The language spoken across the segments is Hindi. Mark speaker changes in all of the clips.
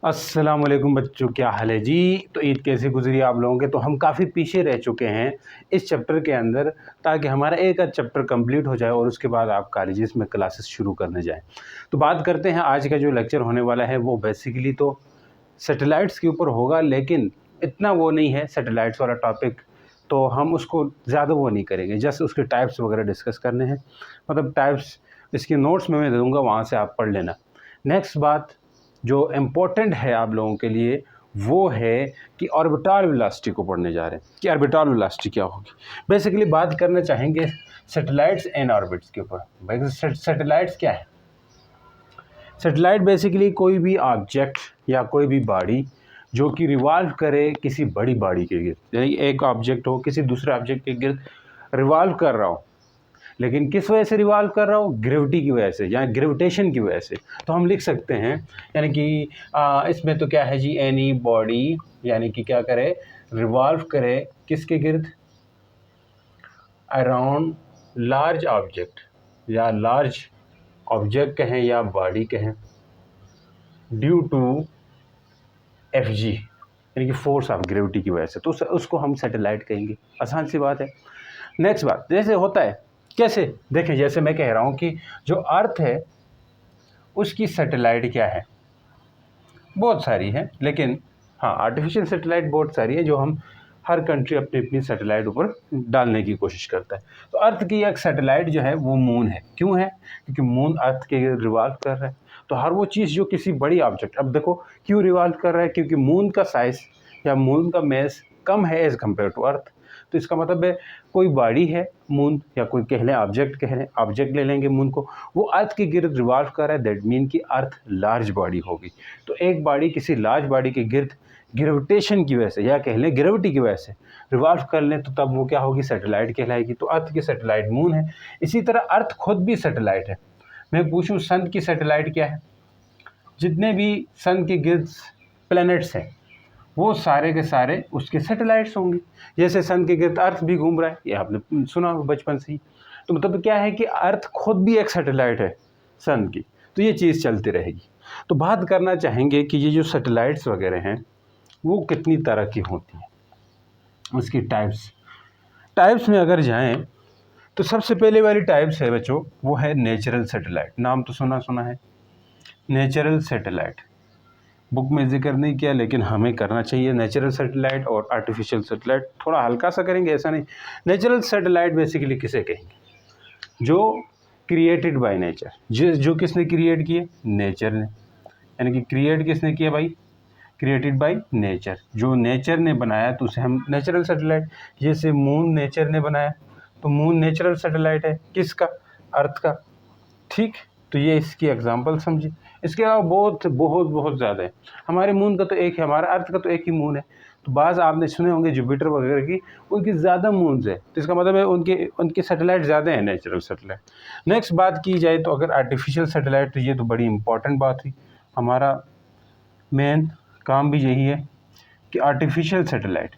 Speaker 1: अस्सलाम वालेकुम बच्चों, क्या हाल है जी। तो ईद कैसे गुजरी आप लोगों के। तो हम काफ़ी पीछे रह चुके हैं इस चैप्टर के अंदर, ताकि हमारा एक आध चैप्टर कंप्लीट हो जाए और उसके बाद आप कॉलेजेस में क्लासेस शुरू करने जाएं। तो बात करते हैं, आज का जो लेक्चर होने वाला है वो बेसिकली तो सैटेलाइट्स के ऊपर होगा, लेकिन इतना वो नहीं है सैटेलाइट्स वाला टॉपिक, तो हम उसको ज़्यादा वो नहीं करेंगे। जस्ट उसके टाइप्स वगैरह डिस्कस करने हैं, मतलब टाइप्स इसके नोट्स में मैं दे दूँगा, वहाँ से आप पढ़ लेना। नेक्स्ट बात जो इम्पोर्टेंट है आप लोगों के लिए वो है कि ऑर्बिटल वेलोसिटी को पढ़ने जा रहे हैं कि ऑर्बिटल वेलोसिटी क्या होगी। बेसिकली बात करना चाहेंगे सैटेलाइट्स एंड ऑर्बिट्स के ऊपर। सैटेलाइट्स क्या है? सैटेलाइट बेसिकली कोई भी ऑब्जेक्ट या कोई भी बॉडी जो कि रिवॉल्व करे किसी बड़ी बॉडी के गिर्द, यानी एक ऑब्जेक्ट हो किसी दूसरे ऑब्जेक्ट के गिर्द रिवॉल्व कर रहा हो, लेकिन किस वजह से रिवॉल्व कर रहा हो? ग्रेविटी की वजह से या ग्रेविटेशन की वजह से। तो हम लिख सकते हैं, यानी कि इसमें तो क्या है जी, एनी बॉडी यानी कि क्या करे, रिवॉल्व करे किसके गिर्द? अराउंड लार्ज ऑब्जेक्ट, या लार्ज ऑब्जेक्ट कहें या बॉडी कहें, ड्यू टू एफ जी, यानी कि फोर्स ऑफ ग्रेविटी की वजह से। तो उसको हम सैटेलाइट कहेंगे। आसान सी बात है। नेक्स्ट बात, जैसे होता है कैसे, देखें जैसे मैं कह रहा हूँ कि जो अर्थ है उसकी सैटेलाइट क्या है, बहुत सारी है, लेकिन हाँ आर्टिफिशियल सैटेलाइट बहुत सारी है जो हम हर कंट्री अपनी अपनी सैटेलाइट ऊपर डालने की कोशिश करता है। तो अर्थ की एक सैटेलाइट जो है वो मून है। क्यों है? क्योंकि मून अर्थ के रिवॉल्व कर रहा है। तो हर वो चीज़ जो किसी बड़ी ऑब्जेक्ट, अब देखो क्यों रिवॉल्व कर रहा है, क्योंकि मून का साइज़ या मून का मेस कम है एज़ कम्पेयर टू अर्थ। तो इसका मतलब है कोई बॉडी है मून, या कोई कह लें ऑब्जेक्ट, कह लें ऑब्जेक्ट ले लेंगे मून को, वो अर्थ के गिर्द रिवॉल्व कर रहा है, दैट मीन कि अर्थ लार्ज बॉडी होगी। तो एक बॉडी किसी लार्ज बॉडी के गिर्द ग्रेविटेशन की वजह से या कह लें ग्रेविटी की वजह से रिवॉल्व कर लें, तो तब वो क्या होगी? सैटेलाइट कहलाएगी। तो अर्थ की सैटेलाइट मून है। इसी तरह अर्थ खुद भी सैटेलाइट है। मैं पूछूं सन की सैटेलाइट क्या है? जितने भी सन के गिर्द प्लैनेट्स हैं वो सारे के सारे उसके सैटेलाइट्स होंगे। जैसे सन के गिर्द अर्थ भी घूम रहा है, ये आपने सुना बचपन से ही। तो मतलब क्या है कि अर्थ खुद भी एक सैटेलाइट है सन की। तो ये चीज़ चलती रहेगी। तो बात करना चाहेंगे कि ये जो सैटेलाइट्स वगैरह हैं वो कितनी तरह की होती हैं, उसकी टाइप्स में अगर जाएं तो सबसे पहले वाली टाइप्स है बच्चों, वो है नेचुरल सैटेलाइट। नाम तो सुना है नेचुरल सैटेलाइट, बुक में जिक्र नहीं किया लेकिन हमें करना चाहिए। नेचुरल सैटेलाइट और आर्टिफिशियल सैटेलाइट थोड़ा हल्का सा करेंगे, ऐसा नहीं। नेचुरल सैटेलाइट बेसिकली किसे कहेंगे? जो क्रिएटेड बाय नेचर, जो किसने क्रिएट किए? नेचर ने। यानी कि क्रिएट किसने किया भाई? Created by nature. जो नेचर ने बनाया तो उसे हम नेचुरल सैटेलाइट। जैसे मून नेचर ने बनाया, तो मून नेचुरल सैटेलाइट है। किसका? अर्थ का। ठीक, तो ये इसकी एग्जांपल समझिए। इसके अलावा बहुत बहुत बहुत ज़्यादा है। हमारे मून का तो एक है, हमारा अर्थ का तो एक ही मून है। तो बाज़ आपने सुने होंगे जुपिटर वगैरह की, उनकी ज़्यादा मून्स है, तो इसका मतलब है उनके सैटेलाइट ज़्यादा हैं, नेचुरल सैटेलाइट। नेक्स्ट बात की जाए तो अगर आर्टिफिशियल सैटेलाइट, तो ये तो बड़ी इंपॉर्टेंट बात हुई। हमारा मेन काम भी यही है कि आर्टिफिशियल सैटेलाइट,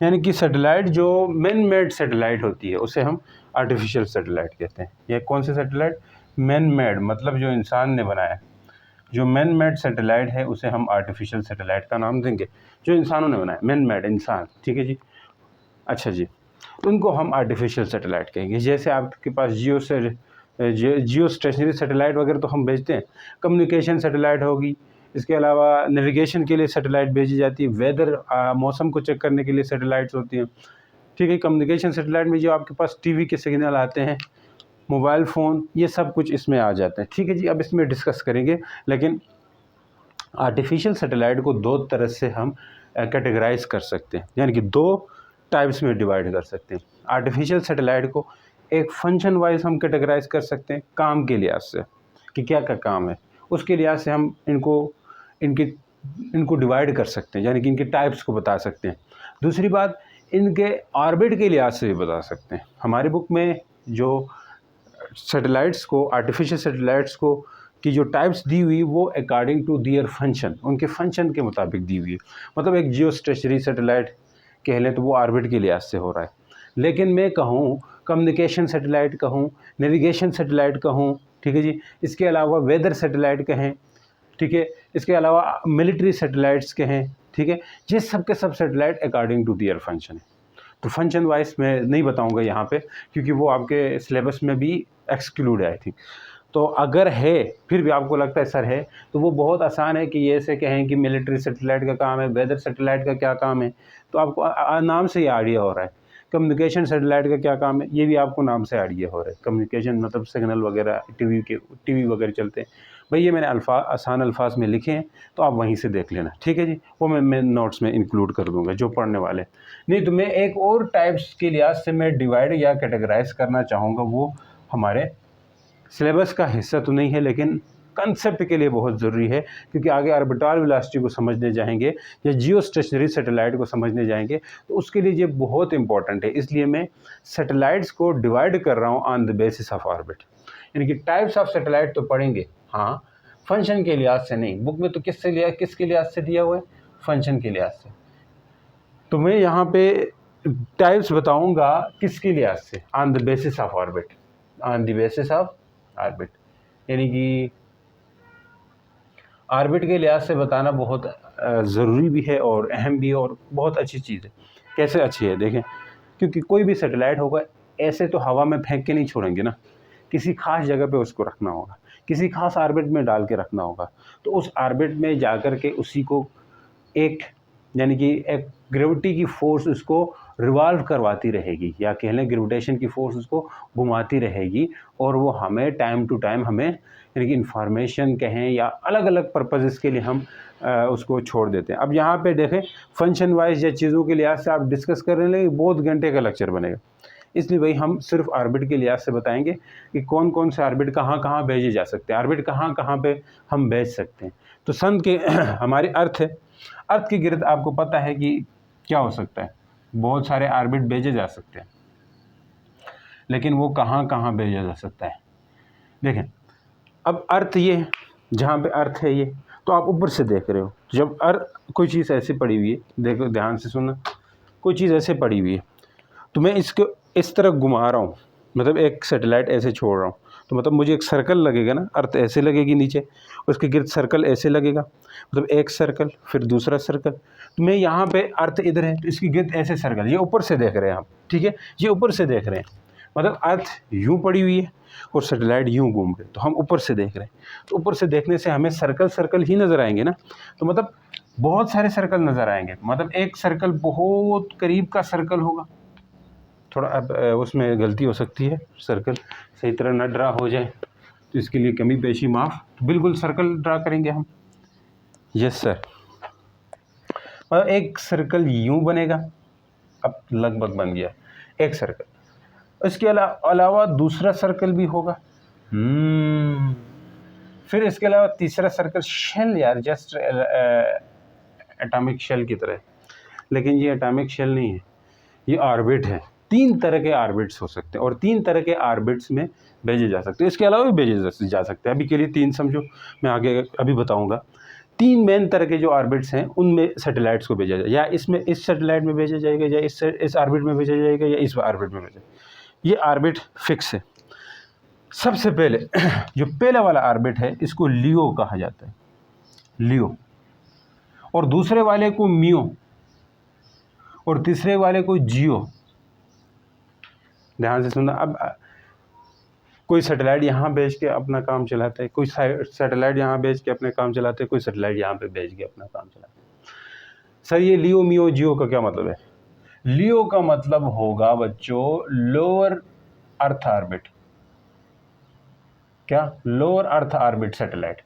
Speaker 1: यानी कि सैटेलाइट जो मैन मेड सैटेलाइट होती है उसे हम आर्टिफिशियल सैटेलाइट कहते हैं। ये कौन से सैटेलाइट? मैन मेड, मतलब जो इंसान ने बनाया। जो मैन मेड सैटेलाइट है उसे हम आर्टिफिशियल सैटेलाइट का नाम देंगे। जो इंसानों ने बनाया, मैन मेड, इंसान, ठीक है जी। अच्छा जी, उनको हम आर्टिफिशियल सैटेलाइट कहेंगे। जैसे आपके पास जियो स्टेशनरी सैटेलाइट वगैरह तो हम भेजते हैं, कम्युनिकेशन सैटेलाइट होगी। इसके अलावा नेविगेशन के लिए सैटेलाइट भेजी जाती है, वेदर मौसम को चेक करने के लिए सैटेलाइट्स होती हैं, ठीक है। कम्युनिकेशन सैटेलाइट में जो आपके पास टीवी के सिग्नल आते हैं, मोबाइल फ़ोन, ये सब कुछ इसमें आ जाते हैं, ठीक है जी। अब इसमें डिस्कस करेंगे, लेकिन आर्टिफिशियल सैटेलाइट को दो तरह से हम कैटेगराइज कर सकते हैं, यानी कि दो टाइप्स में डिवाइड कर सकते हैं। आर्टिफिशियल सैटेलाइट को एक फंक्शन वाइज हम कैटेगराइज कर सकते हैं, काम के लिहाज से कि क्या क्या काम है, उसके लिहाज से हम इनको डिवाइड कर सकते हैं, यानी कि इनके टाइप्स को बता सकते हैं। दूसरी बात, इनके ऑर्बिट के लिहाज से भी बता सकते हैं। हमारी बुक में जो सैटेलाइट्स को, आर्टिफिशियल सैटेलाइट्स को की जो टाइप्स दी हुई वो अकॉर्डिंग टू दियर फंक्शन, उनके फंक्शन के मुताबिक दी हुई है। मतलब एक जियो स्टेशनरी सैटेलाइट कह लें तो वो ऑर्बिट के लिहाज से हो रहा है, लेकिन मैं कहूँ कम्युनिकेशन सैटेलाइट कहूँ, नेविगेशन सैटेलाइट कहूँ, ठीक है जी, इसके अलावा वेदर सैटेलाइट कहें, ठीक है। इसके अलावा मिलिट्री सैटेलाइट्स के हैं, ठीक है। ये सब के सब satellite according to their function है। तो फंक्शन वाइज मैं नहीं बताऊंगा यहाँ पे, क्योंकि वो आपके सिलेबस में भी एक्सक्लूड है आई थिंक। तो अगर है, फिर भी आपको लगता है सर है, तो वो बहुत आसान है कि ये ऐसे कहें कि मिलिट्री सैटेलाइट का काम है, वेदर सैटेलाइट का क्या काम है, तो आपको नाम से ही आइडिया हो रहा है। कम्युनिकेशन सैटेलाइट का क्या काम है, ये भी आपको नाम से आइडिया हो रहा है। कम्युनिकेशन मतलब सिग्नल वगैरह, टीवी वगैरह चलते हैं भाई, ये मैंने आसान अल्फाज में लिखे हैं, तो आप वहीं से देख लेना, ठीक है जी। वो मैं नोट्स में इंक्लूड कर दूंगा जो पढ़ने वाले। नहीं तो मैं एक और टाइप्स के लिहाज से मैं डिवाइड या कैटेगराइज करना चाहूँगा, वो हमारे सिलेबस का हिस्सा तो नहीं है लेकिन कंसेप्ट के लिए बहुत ज़रूरी है, क्योंकि आगे ऑर्बिटल वेलोसिटी को समझने जाएंगे या जियो स्टेशनरी सैटेलाइट को समझने जाएंगे, तो उसके लिए ये बहुत इंपॉर्टेंट है। इसलिए मैं सैटेलाइट्स को डिवाइड कर रहा हूँ on the basis of orbit, यानी कि टाइप्स ऑफ सैटेलाइट तो पढ़ेंगे, हाँ, फंक्शन के लिहाज से नहीं। बुक में तो किसके लिहाज से दिया हुआ है, फंक्शन के लिहाज से। तो मैं यहाँ पे टाइप्स बताऊँगा किसके लिहाज से, on the basis of orbit, on the basis of orbit, यानी कि ऑर्बिट के लिहाज से बताना बहुत ज़रूरी भी है और अहम भी है और बहुत अच्छी चीज़ है। कैसे अच्छी है देखें, क्योंकि कोई भी सैटेलाइट होगा ऐसे तो हवा में फेंक के नहीं छोड़ेंगे ना, किसी खास जगह पे उसको रखना होगा, किसी खास ऑर्बिट में डाल के रखना होगा। तो उस ऑर्बिट में जाकर के उसी को एक, यानी कि एक ग्रेविटी की फोर्स उसको रिवॉल्व करवाती रहेगी, या कह लें ग्रेविटेशन की फोर्स उसको घुमाती रहेगी, और वो हमें टाइम टू टाइम हमें, यानी कि इंफॉर्मेशन कहें या अलग अलग पर्पज़ के लिए हम उसको छोड़ देते हैं। अब यहाँ पे देखें फंक्शन वाइज या चीज़ों के लिहाज से आप डिस्कस कर रहे हैं, बहुत घंटे का लेक्चर बनेगा। इसलिए भाई हम सिर्फ ऑर्बिट के लिहाज से बताएंगे कि कौन कौन से ऑर्बिट कहाँ कहाँ भेजे जा सकते हैं, ऑर्बिट कहाँ कहाँ पे हम भेज सकते हैं। तो सन के हमारी अर्थ है, अर्थ के गिर्द आपको पता है कि क्या हो सकता है, बहुत सारे ऑर्बिट भेजे जा सकते हैं, लेकिन वो कहाँ कहाँ भेजा जा सकता है। देखें अब अर्थ ये है, जहाँ पे अर्थ है ये, तो आप ऊपर से देख रहे हो। जब कोई चीज़ ऐसे पड़ी हुई है, देखो ध्यान से सुनना, कोई चीज़ ऐसे पड़ी हुई है, तो मैं इसको इस तरह घुमा रहा हूँ, मतलब एक सैटेलाइट ऐसे छोड़ रहा हूँ, तो मतलब मुझे एक सर्कल लगेगा ना, अर्थ ऐसे लगेगी नीचे, उसके गिर्द सर्कल ऐसे लगेगा, मतलब एक सर्कल फिर दूसरा सर्कल। तो मैं यहाँ पे अर्थ इधर है तो इसकी गिर्द ऐसे सर्कल, ये ऊपर से देख रहे हैं हम, ठीक है, ये ऊपर से देख रहे हैं, मतलब अर्थ यूँ पड़ी हुई है और सैटेलाइट यूँ घूम रहे, तो हम ऊपर से देख रहे हैं। तो ऊपर से देखने से हमें सर्कल ही नज़र आएंगे ना, तो मतलब बहुत सारे सर्कल नज़र आएंगे, मतलब एक सर्कल बहुत करीब का सर्कल होगा, थोड़ा अब उसमें गलती हो सकती है, सर्कल सही तरह न ड्रा हो जाए, तो इसके लिए कमी पेशी माफ़। तो बिल्कुल सर्कल ड्रा करेंगे हम, यस सर, मतलब एक सर्कल यूँ बनेगा, अब लगभग बन गया एक सर्कल। इसके अलावा दूसरा सर्कल भी होगा, फिर इसके अलावा तीसरा सर्कल, शेल यार, जस्ट एटॉमिक शेल की तरह, लेकिन ये एटॉमिक शेल नहीं है, ये ऑर्बिट है। 3 तरह के ऑर्बिट्स हो सकते हैं और 3 तरह के ऑर्बिट्स में भेजे जा सकते हैं, इसके अलावा भी भेजे जा सकते हैं। अभी के लिए 3 समझो, मैं आगे अभी बताऊंगा। 3 मेन तरह के जो ऑर्बिट्स हैं उनमें सैटेलाइट्स को भेजा जाए, या इसमें इस सैटेलाइट में भेजा जाएगा, या इस ऑर्बिट में भेजा जाएगा, या इस ऑर्बिट में भेजा। ये ऑर्बिट फिक्स है। सबसे पहले जो पहला वाला ऑर्बिट है इसको लियो कहा जाता है, लियो, और दूसरे वाले को मियो, और तीसरे वाले को जियो। ध्यान से सुनना, अब कोई सैटेलाइट यहाँ भेज के अपना काम चलाता है, कोई सैटेलाइट यहाँ भेज के अपने काम चलाते हैं, कोई सैटेलाइट यहाँ पे भेज के अपना काम चलाता है। सर ये लियो मियो जियो का क्या मतलब है? लियो का मतलब होगा बच्चों लोअर अर्थ ऑर्बिट। क्या? लोअर अर्थ ऑर्बिट सैटेलाइट,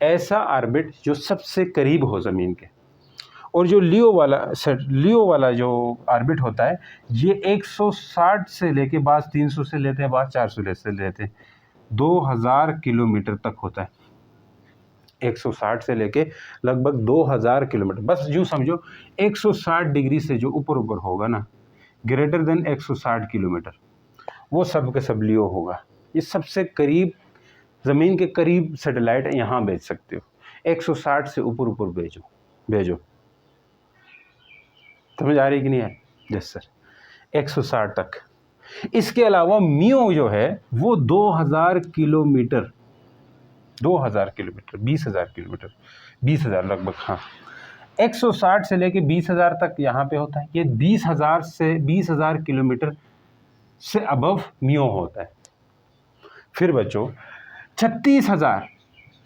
Speaker 1: ऐसा ऑर्बिट जो सबसे करीब हो ज़मीन के। और जो लियो वाला जो ऑर्बिट होता है, ये 160 से लेके बाज़ 300 से लेते हैं, बाज़ 400 से लेते हैं, 2000 किलोमीटर तक होता है। 160 से लेके लगभग 2000 किलोमीटर, बस यूँ समझो 160 डिग्री से जो ऊपर होगा ना, ग्रेटर देन 160 किलोमीटर, वो सब के सब लियो होगा। ये सबसे करीब, ज़मीन के करीब सैटेलाइट यहाँ भेज सकते हो। 160 से ऊपर भेजो। समझ आ रही कि नहीं है? यस सर, 160 तक। इसके अलावा मियो जो है वो 2000 किलोमीटर, 2000 किलोमीटर, 20,000 किलोमीटर, 20,000 लगभग, हाँ 160 से लेके 20,000 तक यहाँ पे होता है। ये 20,000 किलोमीटर से अबव मियो होता है। फिर बच्चों 36,000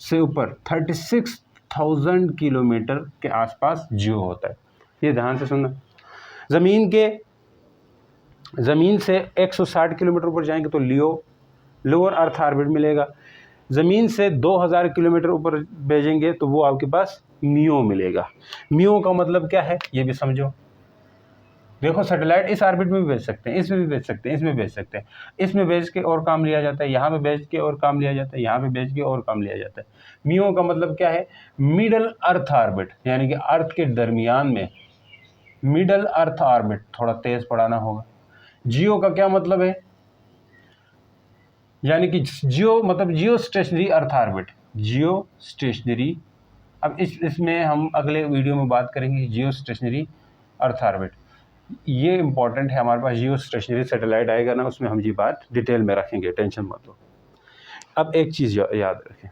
Speaker 1: से ऊपर 36,000 किलोमीटर के आसपास जियो होता है। ये ध्यान से सुनना। ज़मीन से 160 किलोमीटर ऊपर जाएंगे तो लियो, लोअर अर्थ ऑर्बिट मिलेगा। ज़मीन से 2000 किलोमीटर ऊपर भेजेंगे तो वो आपके पास मियो मिलेगा। मियो का मतलब क्या है ये भी समझो। देखो सैटेलाइट इस ऑर्बिट में भी भेज सकते हैं, इसमें भी भेज सकते हैं, इसमें भेज सकते हैं, इसमें भेज के और काम लिया जाता है, यहाँ पे भेज के और काम लिया जाता है, यहाँ पे भेज के और काम लिया जाता है। मियो का मतलब क्या है? मिडल अर्थ ऑर्बिट, यानी कि अर्थ के दरमियान में मिडल अर्थ ऑर्बिट। थोड़ा तेज पढ़ाना होगा। जियो का क्या मतलब है? यानी कि जियो मतलब जियो स्टेशनरी अर्थ ऑर्बिट, जियो स्टेशनरी। अब इसमें हम अगले वीडियो में बात करेंगे जियो स्टेशनरी अर्थ ऑर्बिट। ये इंपॉर्टेंट है हमारे पास। जियो स्टेशनरी सैटेलाइट आएगा ना, उसमें हम ये बात डिटेल में रखेंगे, टेंशन मत लो। अब एक चीज़ याद रखें,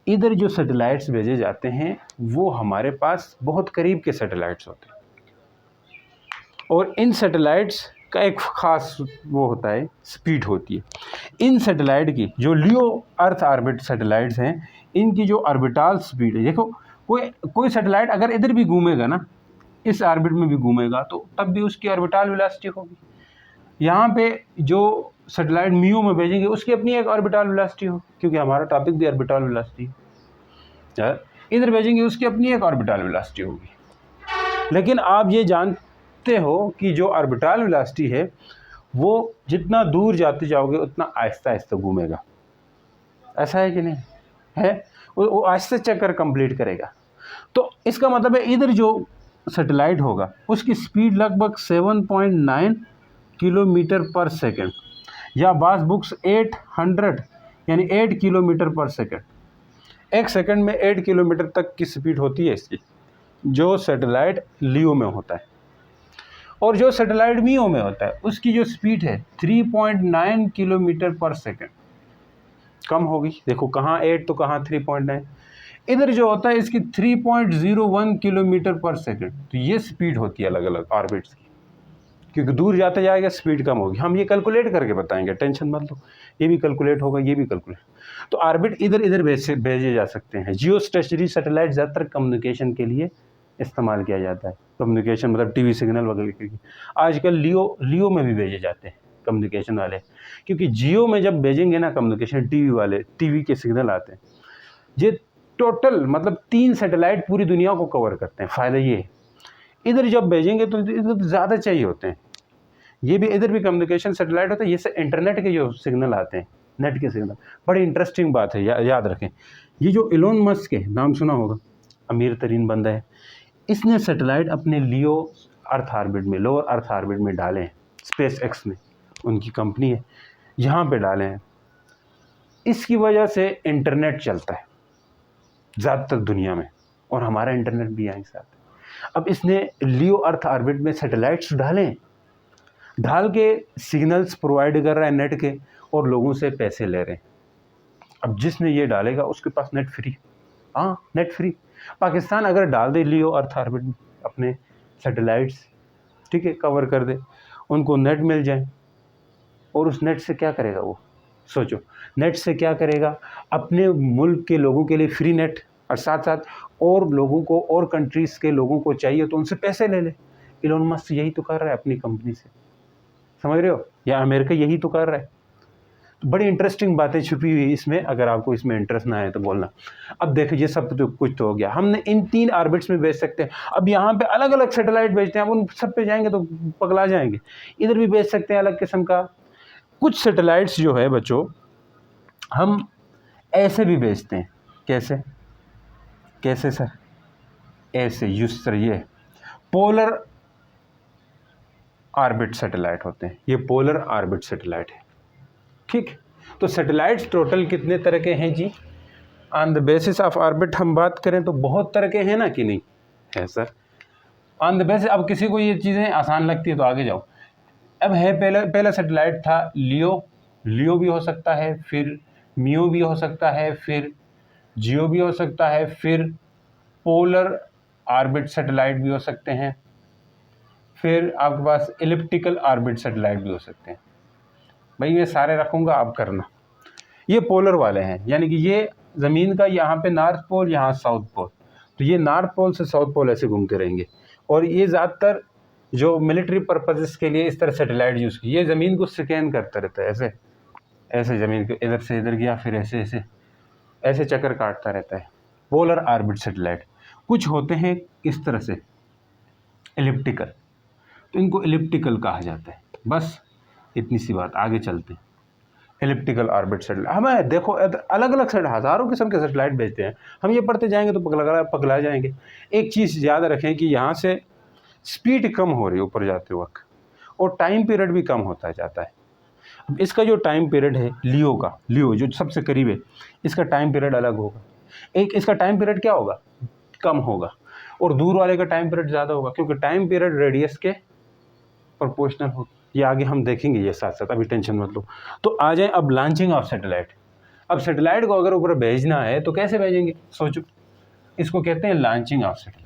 Speaker 1: इधर जो सैटेलाइट्स भेजे जाते हैं वो हमारे पास बहुत करीब के सैटेलाइट्स होते हैं, और इन सैटेलाइट्स का एक ख़ास वो होता है, स्पीड होती है। इन सैटेलाइट की जो लियो अर्थ ऑर्बिट सैटेलाइट्स हैं, इनकी जो ऑर्बिटल स्पीड है, देखो कोई सैटेलाइट अगर इधर भी घूमेगा ना, इस ऑर्बिट में भी घूमेगा, तो तब भी उसकी ऑर्बिटल वेलोसिटी होगी। यहाँ पे जो सैटेलाइट मियो में भेजेंगे उसकी अपनी एक ऑर्बिटल वेलोसिटी हो, क्योंकि हमारा टॉपिक भी ऑर्बिटल वेलोसिटी है। इधर भेजेंगे उसकी अपनी एक ऑर्बिटल वेलोसिटी होगी। लेकिन आप ये जानते हो कि जो ऑर्बिटल वेलोसिटी है वो जितना दूर जाते जाओगे उतना आहिस्ता आहिस्ता घूमेगा। ऐसा है कि नहीं है? वो आहिस्ता चक्कर कंप्लीट करेगा। तो इसका मतलब है इधर जो सैटेलाइट होगा उसकी स्पीड लगभग 7.9 किलोमीटर पर सेकंड, या बास बुक्स 800 यानी 8 किलोमीटर पर सेकंड। एक सेकंड में 8 किलोमीटर तक की स्पीड होती है इसकी, जो सैटेलाइट लियो में होता है। और जो सैटेलाइट मियो में होता है उसकी जो स्पीड है 3.9 किलोमीटर पर सेकंड। कम होगी, देखो कहाँ 8 तो कहाँ 3.9। इधर जो होता है इसकी 3.01 किलोमीटर पर सेकंड। तो ये स्पीड होती है अलग अलग ऑर्बिट्स की, क्योंकि दूर जाते जाएगा स्पीड कम होगी। हम ये कैलकुलेट करके बताएंगे, टेंशन मत लो। ये भी कैलकुलेट होगा, ये भी कैलकुलेट। तो ऑर्बिट इधर इधर भेजे जा सकते हैं। जियो स्टेशनरी सैटेलाइट ज़्यादातर कम्युनिकेशन के लिए इस्तेमाल किया जाता है। कम्युनिकेशन मतलब टीवी सिग्नल वगैरह के लिए। आजकल लियो में भी भेजे जाते हैं कम्युनिकेशन वाले, क्योंकि जियो में जब भेजेंगे ना कम्युनिकेशन, टीवी के सिग्नल आते हैं। ये टोटल मतलब 3 सैटेलाइट पूरी दुनिया को कवर करते हैं। फ़ायदा ये है, इधर जब भेजेंगे तो इधर ज़्यादा चाहिए होते हैं। ये भी इधर भी कम्युनिकेशन सैटेलाइट होता है। ये से इंटरनेट के जो सिग्नल आते हैं, नेट के सिग्नल, बड़ी इंटरेस्टिंग बात है, याद रखें। ये जो इलोन मस्क है, नाम सुना होगा, अमीर तरीन बंदा है, इसने सैटेलाइट अपने लियो अर्थ ऑर्बिट में, लोअर अर्थ ऑर्बिट में डाले हैं। स्पेस एक्स में उनकी कंपनी है, यहाँ पे डाले हैं। इसकी वजह से इंटरनेट चलता है ज़्यादातर दुनिया में, और हमारा इंटरनेट भी यहाँ साथ। अब इसने लियो अर्थ ऑर्बिट में सैटेलाइट्स डाल के सिग्नल्स प्रोवाइड कर रहा है नेट के, और लोगों से पैसे ले रहे हैं। अब जिसने ये डालेगा उसके पास नेट फ्री। हाँ, नेट फ्री। पाकिस्तान अगर डाल दे लियो अर्थ ऑर्बिट में अपने सैटेलाइट्स, ठीक है, कवर कर दे, उनको नेट मिल जाए, और उस नेट से क्या करेगा वो? सोचो, नेट से क्या करेगा? अपने मुल्क के लोगों के लिए फ्री नेट, और साथ साथ और लोगों को, और कंट्रीज़ के लोगों को चाहिए तो उनसे पैसे ले ले। इलोन मस्क यही तो कर रहा है अपनी कंपनी से, समझ रहे हो? या अमेरिका यही तो कर रहा है। तो बड़ी इंटरेस्टिंग बातें छुपी हुई इसमें, अगर आपको इसमें इंटरेस्ट ना है तो बोलना। अब देखो, ये सब तो कुछ तो हो गया, हमने इन 3 ऑर्बिट्स में भेज सकते हैं। अब यहाँ पे अलग अलग सैटेलाइट भेजते हैं, अब उन सब पे जाएंगे तो पगला जाएंगे। इधर भी भेज सकते हैं अलग किस्म का। कुछ सैटेलाइट्स जो है बच्चों, हम ऐसे भी भेजते हैं। कैसे सर? ऐसे यूज सर, ये पोलर ऑर्बिट सैटेलाइट होते हैं। ये पोलर ऑर्बिट सैटेलाइट है, ठीक। तो सैटेलाइट्स टोटल कितने तरह के हैं जी? On the basis of orbit हम बात करें तो बहुत तरह के हैं ना, कि नहीं है सर? ऑन द बेसिस, अब किसी को ये चीज़ें आसान लगती है तो आगे जाओ। अब है पहला सैटेलाइट था लियो भी हो सकता है, फिर मियो भी हो सकता है, फिर जियो भी हो सकता है, फिर पोलर ऑर्बिट सैटेलाइट भी हो सकते हैं, फिर आपके पास एलिप्टिकल ऑर्बिट सैटेलाइट भी हो सकते हैं। भाई ये सारे रखूँगा, आप करना। ये पोलर वाले हैं, यानी कि ये ज़मीन का यहाँ पे नॉर्थ पोल, यहाँ साउथ पोल, तो ये नॉर्थ पोल से साउथ पोल ऐसे घूमते रहेंगे। और ये ज़्यादातर जो मिलिट्री पर्पजेस के लिए इस तरह सैटेलाइट यूज़ की, ये ज़मीन को स्कैन करता रहता है, ऐसे ऐसे ज़मीन को इधर से इधर गया, फिर ऐसे ऐसे ऐसे चक्कर काटता रहता है। पोलर ऑर्बिट सैटेलाइट कुछ होते हैं इस तरह से एलिप्टिकल, तो इनको एलिप्टिकल कहा जाता है। बस इतनी सी बात, आगे चलते हैं। एलिप्टिकल ऑर्बिट सैटेलाइट, हमें देखो अलग अलग हज़ारों किस्म के सैटेलाइट भेजते हैं, हम ये पढ़ते जाएंगे तो पगला जाएंगे। एक चीज़ याद रखें कि यहाँ से स्पीड कम हो रही है ऊपर जाते वक्त, और टाइम पीरियड भी कम होता जाता है। अब इसका जो टाइम पीरियड है लियो जो सबसे करीब है, इसका टाइम पीरियड अलग होगा। एक इसका टाइम पीरियड क्या होगा, कम होगा, और दूर वाले का टाइम पीरियड ज़्यादा होगा, क्योंकि टाइम पीरियड रेडियस के प्रोपोर्शनल होगा। ये आगे हम देखेंगे ये साथ साथ, अभी टेंशन मत लो। तो आ जाए अब लॉन्चिंग ऑफ सैटेलाइट। अब सैटेलाइट को अगर ऊपर भेजना है तो कैसे भेजेंगे, सोचो। इसको कहते हैं लॉन्चिंग ऑफ सैटेलाइट।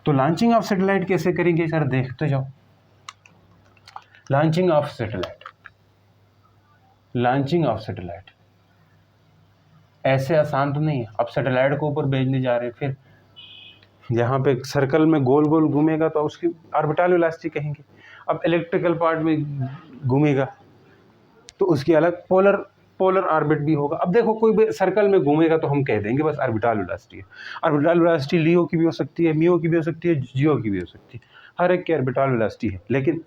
Speaker 1: तो लॉन्चिंग ऑफ सैटेलाइट कैसे करेंगे सर, देखते जाओ। Launching of satellite, launching of satellite ऐसे आसान तो नहीं है। अब सैटेलाइट को ऊपर भेजने जा रहे हैं, फिर यहाँ पे सर्कल में गोल गोल घूमेगा तो उसकी ऑर्बिटल वेलोसिटी कहेंगे। अब इलेक्ट्रिकल पार्ट में घूमेगा तो उसकी अलग पोलर ऑर्बिट भी होगा। अब देखो कोई भी सर्कल में घूमेगा तो हम कह देंगे बस ऑर्बिटल वेलोसिटी है। ऑर्बिटल वेलोसिटी लियो की भी हो सकती है, मियो की भी हो सकती है, जियो की भी हो सकती है, हर एक की ऑर्बिटल वेलोसिटी है, लेकिन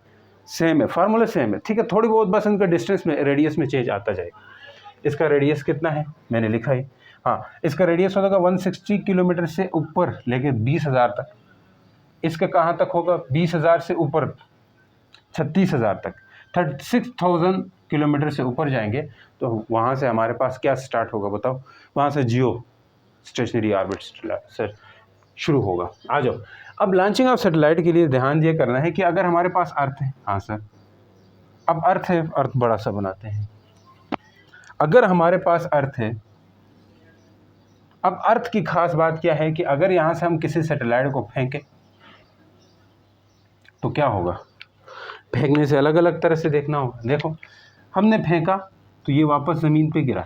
Speaker 1: सेम है, फार्मूला सेम है। ठीक है, थोड़ी बहुत बस इनका डिस्टेंस में, रेडियस में चेंज आता जाएगा। इसका रेडियस कितना है मैंने लिखा है, हाँ, इसका रेडियस होगा 160 किलोमीटर से ऊपर लेके 20,000 तक। इसका कहाँ तक होगा, 20,000 से ऊपर 36,000 तक। 36,000 किलोमीटर से ऊपर जाएंगे तो वहाँ से हमारे पास क्या स्टार्ट होगा बताओ, वहाँ से जियो स्टेशनरी ऑर्बिट सर शुरू होगा। आ जाओ। अब लॉन्चिंग ऑफ सैटेलाइट के लिए ध्यान ये करना है कि अगर हमारे पास अर्थ है, हाँ सर, अब अर्थ है, अर्थ बड़ा सा बनाते हैं। अगर हमारे पास अर्थ है, अब अर्थ की खास बात क्या है कि अगर यहाँ से हम किसी सैटेलाइट को फेंकें तो क्या होगा, फेंकने से अलग अलग तरह से देखना होगा। देखो हमने फेंका तो ये वापस ज़मीन पे गिरा,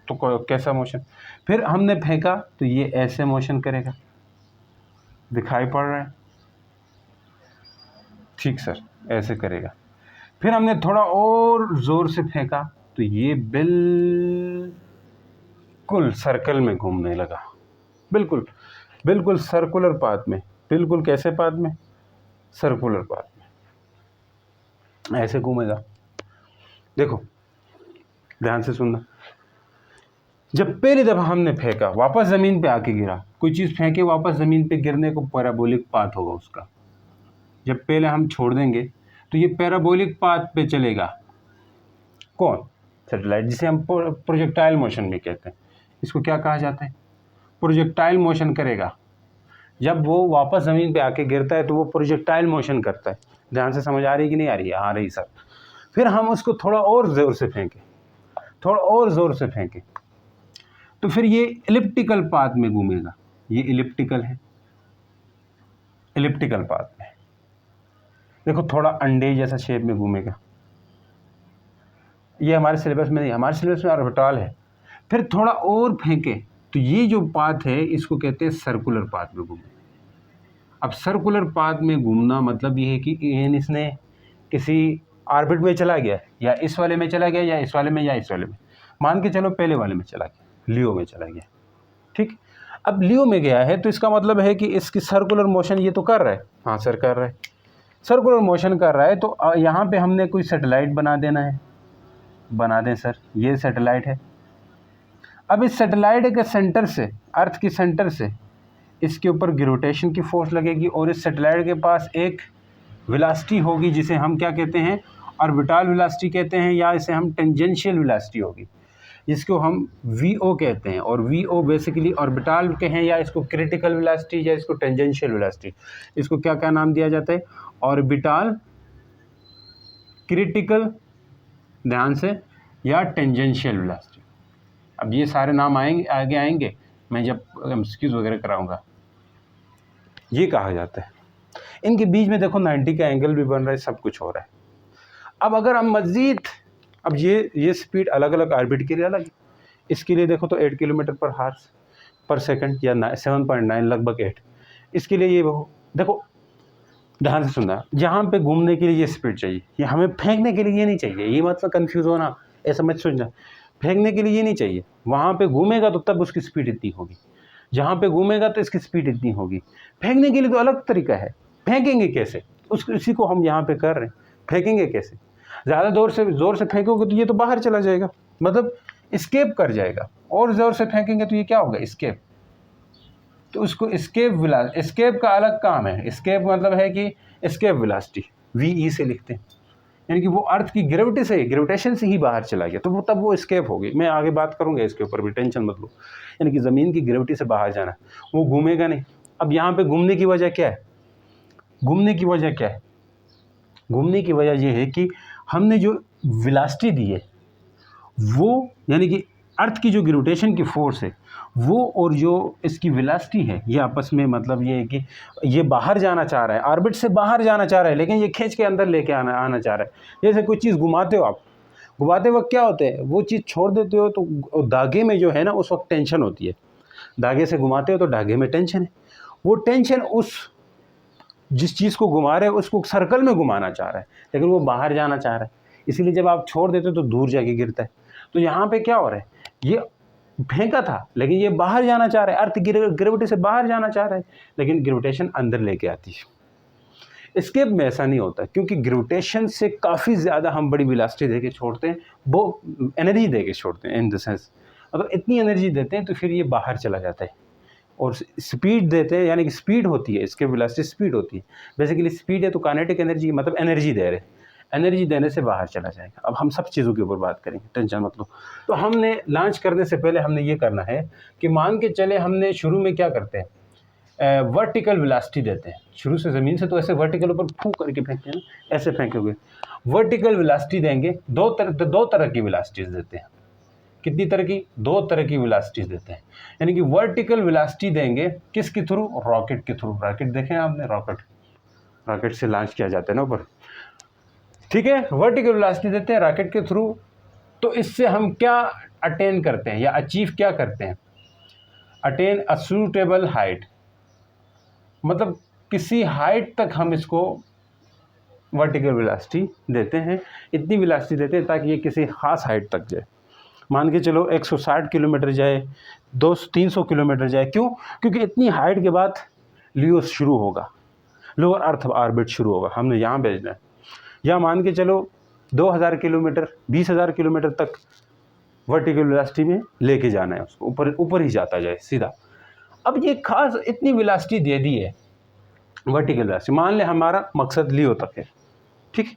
Speaker 1: तो कैसा मोशन, फिर हमने फेंका तो ये ऐसे मोशन करेगा, दिखाई पड़ रहा है, ठीक सर, ऐसे करेगा। फिर हमने थोड़ा और ज़ोर से फेंका तो ये बिल्कुल सर्कल में घूमने लगा, बिल्कुल बिल्कुल सर्कुलर पाथ में, बिल्कुल कैसे पाथ में, सर्कुलर पाथ में ऐसे घूमेगा। देखो ध्यान से सुनना, जब पहली दफ़ा हमने फेंका वापस ज़मीन पे आके गिरा, कोई चीज़ फेंके वापस ज़मीन पे गिरने को पैराबोलिक पाथ होगा उसका। जब पहले हम छोड़ देंगे तो ये पैराबोलिक पाथ पे चलेगा, कौन, सैटेलाइट, जिसे हम प्रोजेक्टाइल मोशन भी कहते हैं। इसको क्या कहा जाता है, प्रोजेक्टाइल मोशन करेगा। जब वो वापस ज़मीन पे आके गिरता है तो वो प्रोजेक्टाइल मोशन करता है। ध्यान से समझ आ रही कि नहीं आ रही है, आ रही सर। फिर हम उसको थोड़ा और ज़ोर से फेंकें, थोड़ा और ज़ोर से फेंकें तो फिर ये एलिप्टिकल पाथ में घूमेगा। ये एलिप्टिकल है, एलिप्टिकल पाथ में देखो थोड़ा अंडे जैसा शेप में घूमेगा। ये हमारे सिलेबस में नहीं, हमारे सिलेबस में ऑर्बिटल है। फिर थोड़ा और फेंके तो ये जो पाथ है इसको कहते हैं सर्कुलर पाथ में घूमना। अब सर्कुलर पाथ में घूमना मतलब ये है कि इसने किसी ऑर्बिट में चला गया, या इस वाले में चला गया, या इस वाले में, या इस वाले में। मान के चलो पहले वाले में चला गया, लियो में चला गया, ठीक। अब लियो में गया है तो इसका मतलब है कि इसकी सर्कुलर मोशन ये तो कर रहा है, हाँ सर कर रहा है, सर्कुलर मोशन कर रहा है। तो यहाँ पे हमने कोई सैटेलाइट बना देना है, बना दें सर, ये सैटेलाइट है। अब इस सैटेलाइट के सेंटर से, अर्थ के सेंटर से इसके ऊपर ग्रेविटेशन की फोर्स लगेगी, और इस सैटेलाइट के पास एक वेलोसिटी होगी जिसे हम क्या कहते हैं, ऑर्बिटल वेलोसिटी कहते हैं, या इसे हम टेंजेंशियल वेलोसिटी होगी जिसको हम वीओ कहते हैं। और वीओ बेसिकली ऑर्बिटल के हैं, या इसको क्रिटिकल वेलोसिटी, या इसको टेंजेंशियल वेलोसिटी, इसको क्या क्या नाम दिया जाता है, ऑर्बिटल, क्रिटिकल, ध्यान से, या टेंजेंशियल वेलोसिटी। अब ये सारे नाम आएंगे, आगे आएंगे मैं जब एमसीक्यूज वगैरह कराऊंगा। ये कहा जाता है। इनके बीच में देखो 90 का एंगल भी बन रहा है, सब कुछ हो रहा है। अब अगर हम मज़ीद, अब ये स्पीड अलग अलग ऑर्बिट के लिए अलग है। इसके लिए देखो तो 8 किलोमीटर पर सेकंड या 7.9 लगभग 8। इसके लिए ये देखो ध्यान से सुनना, जहाँ पे घूमने के लिए ये स्पीड चाहिए, ये हमें फेंकने के लिए ये नहीं चाहिए। ये मतलब कंफ्यूज होना, ऐसा मत सोचना। फेंकने के लिए ये नहीं चाहिए, वहाँ पे घूमेगा तो तब उसकी स्पीड इतनी होगी, जहाँ पे घूमेगा तो इसकी स्पीड इतनी होगी। फेंकने के लिए तो अलग तरीका है, फेंकेंगे कैसे उसी को हम यहाँ पे कर रहे हैं। फेंकेंगे कैसे? ज़्यादा ज़ोर से फेंकोगे तो ये तो बाहर चला जाएगा, मतलब स्केप कर जाएगा। और ज़ोर से फेंकेंगे तो ये क्या होगा? स्केप। तो उसको स्केप का अलग काम है। स्केप मतलब है कि स्केप वेलोसिटी VE से लिखते हैं, यानी कि वो अर्थ की ग्रेविटेशन से ही बाहर चला गया, तो वो तब वो स्केप होगी। मैं आगे बात करूंगा इसके ऊपर भी, टेंशन मत लो। यानी कि ज़मीन की ग्रेविटी से बाहर जाना, वो घूमेगा नहीं। अब यहाँ पे घूमने की वजह क्या है? घूमने की वजह ये है कि हमने जो वेलोसिटी दी है वो, यानी कि अर्थ की जो ग्रेविटेशन की फोर्स है वो, और जो इसकी वेलोसिटी है, ये आपस में मतलब ये है कि ये बाहर जाना चाह रहा है, ऑर्बिट से बाहर जाना चाह रहा है, लेकिन ये खींच के अंदर लेके आना चाह रहा है। जैसे कोई चीज़ घुमाते हो आप, घुमाते वक्त क्या होते हैं, वो चीज़ छोड़ देते हो तो धागे में जो है ना उस वक्त टेंशन होती है। धागे से घुमाते हो तो धागे में टेंशन है, वो टेंशन जिस चीज़ को घुमा रहे हैं उसको सर्कल में घुमाना चाह रहा है, लेकिन वो बाहर जाना चाह रहा है। इसीलिए जब आप छोड़ देते हो तो दूर जाके गिरता है। तो यहाँ पे क्या हो रहा है, ये फेंका था लेकिन ये बाहर जाना चाह रहा है, अर्थ ग्रेविटी से बाहर जाना चाह रहा है, लेकिन ग्रेविटेशन अंदर लेके आती है। स्केप में ऐसा नहीं होता, क्योंकि ग्रेविटेशन से काफ़ी ज़्यादा हम बड़ी वेलोसिटी दे के छोड़ते हैं, वो एनर्जी दे के छोड़ते हैं। इन द सेंस अगर इतनी एनर्जी देते हैं तो फिर ये बाहर चला जाता है। और स्पीड देते हैं, यानी कि स्पीड होती है, इसके वेलोसिटी स्पीड होती है। बेसिकली स्पीड है तो काइनेटिक एनर्जी, मतलब एनर्जी दे रहे हैं, एनर्जी देने से बाहर चला जाएगा। अब हम सब चीज़ों के ऊपर बात करेंगे, टेंशन मत लो। तो हमने लॉन्च करने से पहले हमने ये करना है कि मान के चले हमने शुरू में क्या करते हैं, वर्टिकल वेलोसिटी देते हैं। शुरू से ज़मीन से तो ऐसे वर्टिकल ऊपर फूंक करके फेंकते हैं ना, ऐसे फेंकोगे। वर्टिकल वेलोसिटी देंगे, दो तरह की वेलोसिटीज देते हैं। कितनी तरह की? 2 तरह की वेलोसिटीज देते हैं। यानी कि वर्टिकल वेलोसिटी देंगे किसके थ्रू? रॉकेट के थ्रू। रॉकेट देखें आपने, रॉकेट से लॉन्च किया जाता है ना ऊपर, ठीक है। वर्टिकल वेलोसिटी देते हैं रॉकेट के थ्रू। तो इससे हम क्या अटेन करते हैं या अचीव क्या करते हैं? अटेन अ सूटेबल हाइट, मतलब किसी हाइट तक हम इसको वर्टिकल वेलोसिटी देते हैं। इतनी वेलोसिटी देते हैं ताकि ये किसी खास हाइट तक जाए। मान के चलो 160 किलोमीटर जाए, 200-300 किलोमीटर जाए। क्यों? क्योंकि इतनी हाइट के बाद लियो शुरू होगा, लोअर अर्थ ऑर्बिट शुरू होगा, हमने यहाँ भेजना है। या मान के चलो 2000 किलोमीटर, 20,000 किलोमीटर तक वर्टिकल वेलोसिटी में लेके जाना है उसको, ऊपर ही जाता जाए सीधा। अब ये खास इतनी वेलोसिटी दे दी है वर्टिकल वेलोसिटी, मान ले हमारा मकसद लियो तक है, ठीक।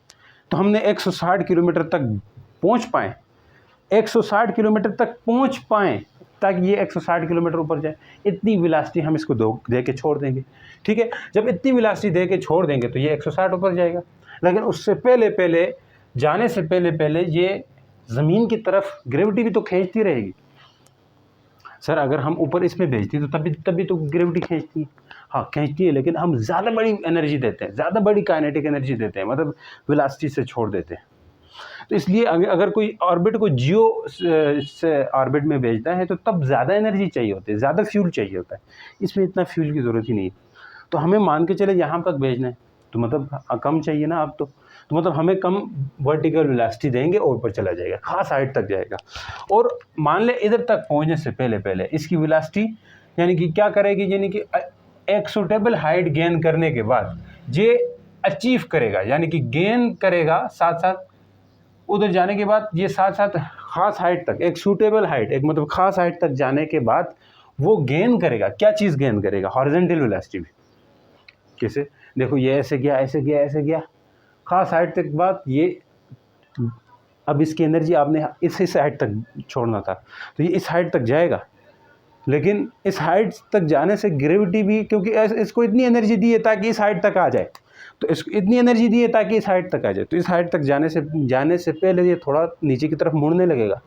Speaker 1: तो हमने 160 किलोमीटर तक पहुँच पाएँ, 160 किलोमीटर तक पहुंच पाएँ ताकि ये 160 किलोमीटर ऊपर जाए। इतनी वेलोसिटी हम इसको दे के छोड़ देंगे, ठीक है। जब इतनी वेलोसिटी दे के छोड़ देंगे तो ये 160 ऊपर जाएगा, लेकिन उससे पहले जाने से पहले ये ज़मीन की तरफ ग्रेविटी भी तो खींचती रहेगी। सर अगर हम ऊपर इसमें भेजती तो तभी तो ग्रेविटी खींचती है। हाँ खींचती है, लेकिन हम ज़्यादा बड़ी एनर्जी देते हैं, ज़्यादा बड़ी काइनेटिक एनर्जी देते हैं, मतलब वेलोसिटी से छोड़ देते हैं। तो इसलिए अगर कोई ऑर्बिट को जियो से ऑर्बिट में भेजता है तो तब ज़्यादा एनर्जी चाहिए होती है, ज़्यादा फ्यूल चाहिए होता है। इसमें इतना फ्यूल की ज़रूरत ही नहीं है। तो हमें मान के चले यहाँ तक भेजना है तो मतलब कम चाहिए ना अब तो मतलब हमें कम वर्टिकल वेलोसिटी देंगे और ऊपर चला जाएगा, खास हाइट तक जाएगा। और मान ले इधर तक पहुँचने से पहले इसकी वेलोसिटी यानी कि क्या करेगी, यानी कि एक सूटेबल हाइट गेन करने के बाद ये अचीव करेगा, यानी कि गेन करेगा, साथ साथ उधर जाने के बाद ये साथ खास हाइट तक, एक सूटेबल हाइट, एक मतलब खास हाइट तक जाने के बाद वो गेन करेगा। क्या चीज़ गेन करेगा? हॉरिजॉन्टल वेलोसिटी भी। कैसे? देखो ये ऐसे गया खास हाइट तक बाद ये, अब इसकी एनर्जी आपने इस हाइट तक छोड़ना था तो ये इस हाइट तक जाएगा, लेकिन इस हाइट तक जाने से ग्रेविटी भी, क्योंकि इसको इतनी एनर्जी दी है ताकि इस हाइट तक आ जाए, तो इसको इतनी एनर्जी दी है ताकि इस हाइट तक आ जाए, तो इस हाइट तक जाने से पहले ये थोड़ा नीचे की तरफ मुड़ने लगेगा।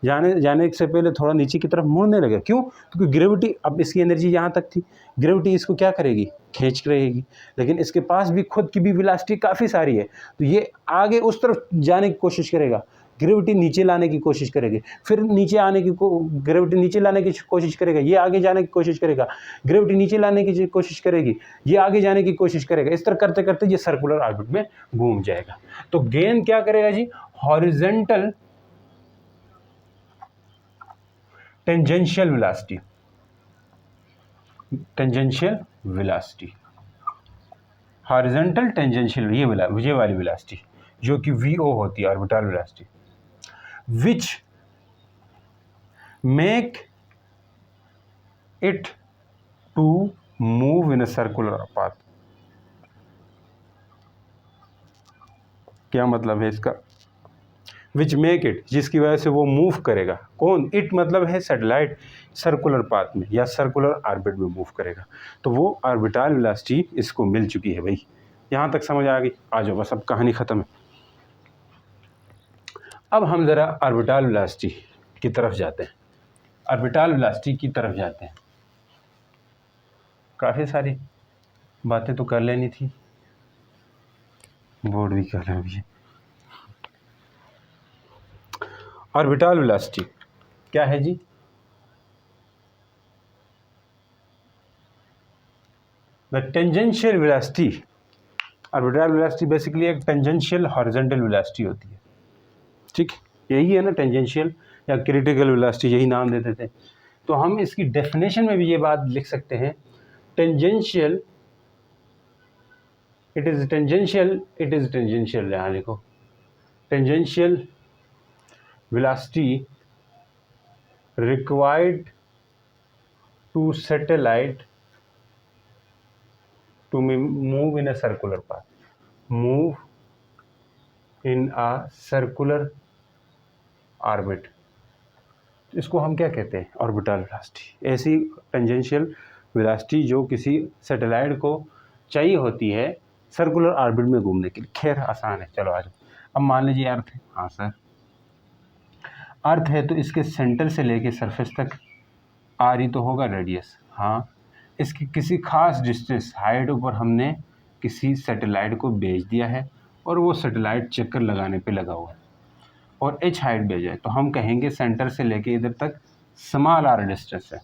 Speaker 1: जाने से पहले थोड़ा नीचे की तरफ मुड़ने लगे। क्यों? क्योंकि ग्रेविटी, अब इसकी एनर्जी यहाँ तक थी, ग्रेविटी इसको क्या करेगी, खींच रहेगी, लेकिन इसके पास भी खुद की भी वेलोसिटी काफ़ी सारी है, तो ये आगे उस तरफ जाने की कोशिश करेगा, ग्रेविटी नीचे लाने की कोशिश करेगी, फिर नीचे आने की ग्रेविटी नीचे लाने की कोशिश करेगा, ये आगे जाने की कोशिश करेगा, ग्रेविटी नीचे लाने की कोशिश करेगी, ये आगे जाने की कोशिश करेगा। इस तरह करते करते ये सर्कुलर ऑर्बिट में घूम जाएगा। तो गेंद क्या करेगा जी, horizontal tangential velocity, tangential velocity, horizontal tangential, ये वाली वेलोसिटी जो कि वीओ होती है, orbital velocity, which make it to move in a circular path। क्या मतलब है इसका? which make it, जिसकी वजह से वो मूव करेगा, कौन? it मतलब है सैटेलाइट, सर्कुलर पाथ में या सर्कुलर ऑर्बिट में मूव करेगा। तो वो ऑर्बिटल वेलोसिटी इसको मिल चुकी है भाई। यहाँ तक समझ आ गई? आ जाओ, बस अब कहानी ख़त्म है। अब हम ज़रा ऑर्बिटल वेलोसिटी की तरफ जाते हैं, ऑर्बिटल वेलोसिटी की तरफ जाते हैं। काफ़ी सारी बातें तो कर लेनी थी, बोर्ड भी कर रहे हैं। ऑर्बिटल वेलोसिटी क्या है जी? The tangential velocity, orbital velocity basically एक टेंजेंशियल हॉरिजॉन्टल वेलोसिटी होती है, ठीक, यही है ना टेंजेंशियल या क्रिटिकल वेलोसिटी, यही नाम देते थे। तो हम इसकी डेफिनेशन में भी ये बात लिख सकते हैं, टेंजेंशियल, इट इज़ टेंजेंशियल, यहाँ लिखो, tangential velocity required to satellite to move in a circular path, move in a circular orbit। इसको हम क्या कहते हैं? Orbital velocity. ऐसी टेंजेंशियल वेलोसिटी जो किसी सैटेलाइट को चाहिए होती है सर्कुलर ऑर्बिट में घूमने के लिए। खैर आसान है, चलो आ जाओ। अब मान लीजिए अर्थ है, हाँ सर, अर्थ है तो इसके सेंटर से लेके सरफेस तक आर ही तो होगा रेडियस, हाँ, इसकी किसी खास डिस्टेंस हाइट ऊपर हमने किसी सैटेलाइट को भेज दिया है और वो सैटेलाइट चक्कर लगाने पे लगा हुआ है और एच हाइट भेजा है, तो हम कहेंगे सेंटर से लेके इधर तक स्मॉल आर डिस्टेंस है।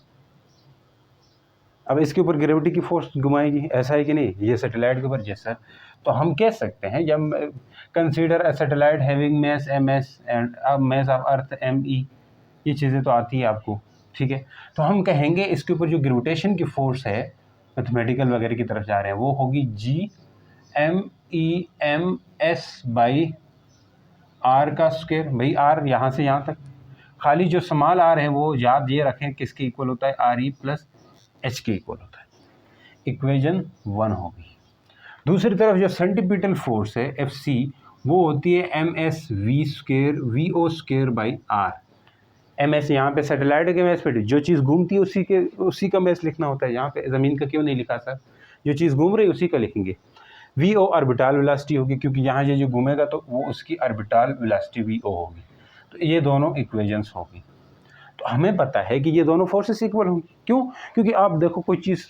Speaker 1: अब इसके ऊपर ग्रेविटी की फोर्स घुमाएगी, ऐसा है कि नहीं, ये सैटेलाइट के ऊपर जैसा, तो हम कह सकते हैं जब consider a satellite having mass ms and mass of earth me, ये चीज़ें तो आती है आपको, ठीक है। तो हम कहेंगे इसके ऊपर जो ग्रेविटेशन की फोर्स है, मैथमेटिकल वगैरह की तरफ जा रहे हैं, वो होगी GMEMS बाई आर का स्क्वायर। भाई आर यहाँ से यहाँ तक, खाली जो स्मॉल आर है वो याद ये रखें किसके इक्वल होता है, RE प्लस H के इक्वल होता है। इक्वेशन 1 होगी। दूसरी तरफ जो सेंटीपिटल फोर्स है FC, वो होती है MSV square by R। MS यहाँ पे सैटेलाइट के मैस पे, जो चीज़ घूमती है उसी का मैस लिखना होता है। यहाँ पे ज़मीन का क्यों नहीं लिखा सर? जो चीज़ घूम रही है उसी का लिखेंगे। VO ऑर्बिटल वेलोसिटी होगी, क्योंकि यहाँ ये जो घूमेगा तो वो उसकी ऑर्बिटल वेलोसिटी VO होगी। तो ये दोनों इक्वेशंस होगी। तो हमें पता है कि ये दोनों फोर्सेस इक्वल होंगी। क्यों? क्योंकि आप देखो कोई चीज़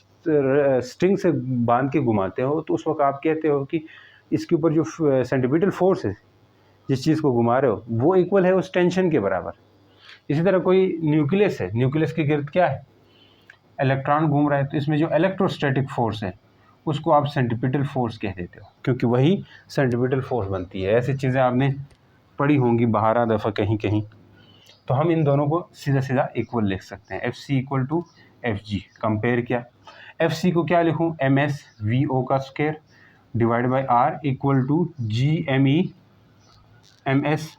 Speaker 1: स्ट्रिंग से बांध के घुमाते हो तो उस वक्त आप कहते हो कि इसके ऊपर जो सेंटीपिटल फोर्स है, जिस चीज़ को घुमा रहे हो, वो इक्वल है उस टेंशन के बराबर। इसी तरह कोई न्यूक्लियस है, न्यूक्लियस के गिर्द क्या है, इलेक्ट्रॉन घूम रहा है, तो इसमें जो इलेक्ट्रोस्टैटिक फोर्स है उसको आप सेंटीपिटल फोर्स कह देते हो, क्योंकि वही सेंटीपिटल फोर्स बनती है। ऐसी चीज़ें आपने पढ़ी होंगी बाहर दफ़ा कहीं कहीं। तो हम इन दोनों को सीधा सीधा इक्वल लिख सकते हैं, FC equal to FG। Compare किया, FC को क्या लिखूँ, MSVO का square divide by R equal to GMEMS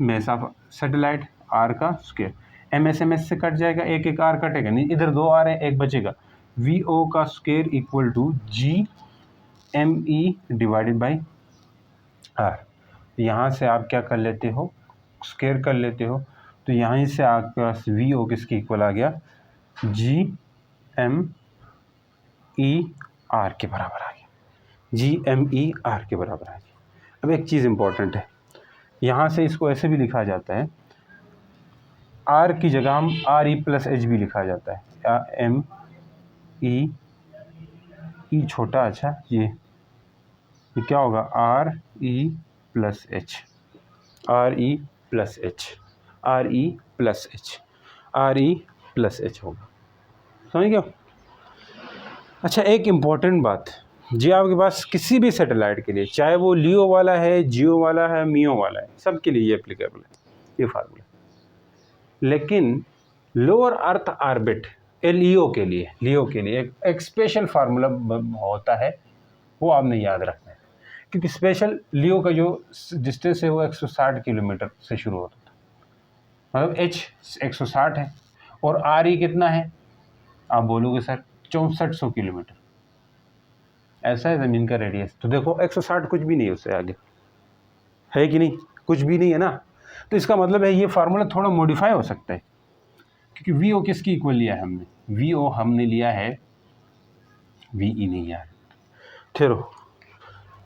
Speaker 1: mass of satellite R का स्क्वायर। MS से कट जाएगा, एक एक R कटेगा नहीं, इधर 2 R है, एक बचेगा। VO का square equal to GME divided by R। यहाँ से आप क्या कर लेते हो, स्क्वायर कर लेते हो, तो यहाँ से आपके पास VO किसके इक्वल आ गया, GMER के बराबर आ गया, GMER के बराबर आ गया। अब एक चीज़ इम्पॉर्टेंट है, यहाँ से इसको ऐसे भी लिखा जाता है, आर की जगह हम आर ई प्लस एच भी लिखा जाता है, या एम ई छोटा, अच्छा ये क्या होगा, are E plus H, are E plus H, are E plus H, are E plus H होगा, समझ गया। अच्छा, एक इम्पॉर्टेंट बात, जी आपके पास किसी भी सैटेलाइट के लिए, चाहे वो लियो वाला है, जियो वाला है, मियो वाला है, सब के लिए ये एप्लीकेबल है ये फार्मूला। लेकिन लोअर अर्थ ऑर्बिट लियो के लिए एक स्पेशल फार्मूला होता है, वो आपने याद रखना है, क्योंकि स्पेशल लियो का जो डिस्टेंस है वो 160 किलोमीटर से शुरू होता था, मतलब एच 160 है, और आर ई कितना है, आप बोलोगे सर 6400 किलोमीटर, ऐसा है ज़मीन का रेडियस। तो देखो 160 कुछ भी नहीं है, उससे आगे है कि नहीं, कुछ भी नहीं है ना। तो इसका मतलब है ये फार्मूला थोड़ा मॉडिफाई हो सकता है, क्योंकि वी ओ किसकी इक्वल लिया है हमने, वी ओ हमने लिया है वी ई नहीं यार, ठहरो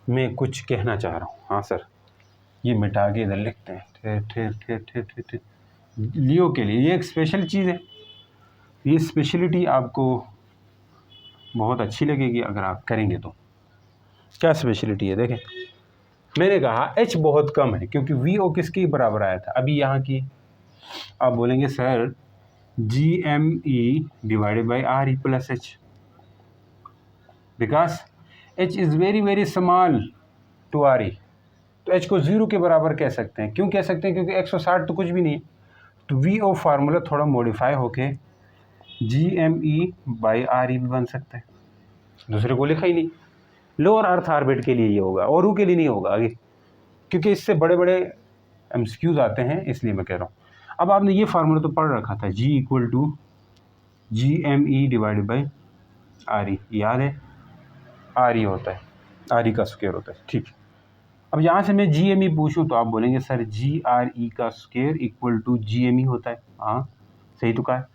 Speaker 1: मैं कुछ कहना चाह रहा हूँ। हाँ सर, ये मिटा के इधर लिखते हैं, ठेर लियो के लिए ये एक स्पेशल चीज़ है, ये स्पेशलिटी आपको बहुत अच्छी लगेगी अगर आप करेंगे तो। क्या स्पेशलिटी है, देखें, मैंने कहा एच बहुत कम है, क्योंकि वी ओ किसके बराबर आया था अभी यहाँ की, आप बोलेंगे sir G M E divided by R E plus H, because H is very very small to R E, तो एच को ज़ीरो के बराबर कह सकते हैं। क्यों कह सकते हैं, क्योंकि 160 तो कुछ भी नहीं, तो वी ओ फार्मूला थोड़ा मॉडिफाई होके G M E by R E भी बन सकता है, दूसरे को लिखा ही नहीं। लोअर अर्थ ऑर्बिट के लिए ये होगा, और के लिए नहीं होगा आगे, क्योंकि इससे बड़े बड़े एमसीक्यूज आते हैं, इसलिए मैं कह रहा हूँ। अब आपने ये फार्मूला तो पढ़ रखा था, G equal to G M E divided by R E, याद है, आर ई होता है, आर ई का स्क्वायर होता है, ठीक। अब यहाँ से मैं जी एम ई पूछूँ तो आप बोलेंगे सर जी आर ई का square equal to G M E होता है, हाँ सही तो कहा है।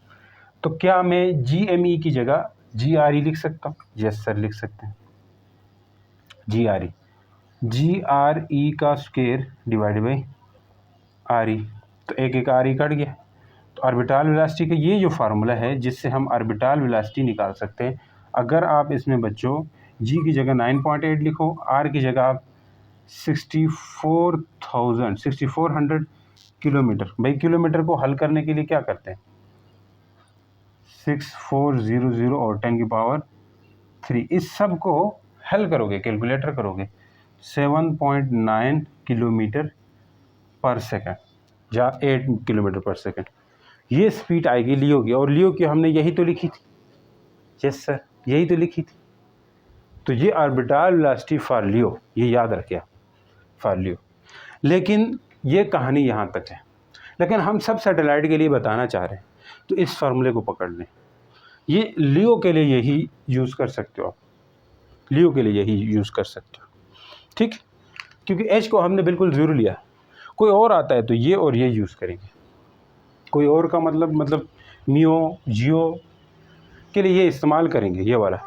Speaker 1: तो क्या मैं जी एम ई की जगह जी आर ई लिख सकता हूँ, यस सर लिख सकते हैं, जी आर ई का square divided by R E, तो एक एक आर ई कट गया। तो ऑर्बिटल वेलोसिटी का ये जो फार्मूला है जिससे हम ऑर्बिटल वेलोसिटी निकाल सकते हैं, अगर आप इसमें बच्चों जी की जगह 9.8 लिखो, आर की जगह आप 6400 किलोमीटर, भाई किलोमीटर को हल करने के लिए क्या करते हैं, 6400 और 10⁻3, इस सब को हल करोगे, कैलकुलेटर करोगे, 7.9 किलोमीटर पर सेकंड या 8 किलोमीटर पर सेकंड, ये स्पीड आएगी लियो की। और लियो की हमने यही तो लिखी थी, यस सर यही तो लिखी थी। तो ये ऑर्बिटल वेलोसिटी फॉर लियो, ये याद रखिए फॉर लियो। लेकिन ये कहानी यहाँ तक है, लेकिन हम सब सैटेलाइट के लिए बताना चाह रहे हैं, तो इस फार्मूले को पकड़ लें, ये लियो के लिए यही यूज़ कर सकते हो आप, लियो के लिए यही यूज़ कर सकते हो, ठीक। क्योंकि एच को हमने बिल्कुल ज़ीरो लिया, कोई और आता है तो ये और ये यूज़ करेंगे, कोई और का मतलब मियो जियो के लिए ये इस्तेमाल करेंगे, ये वाला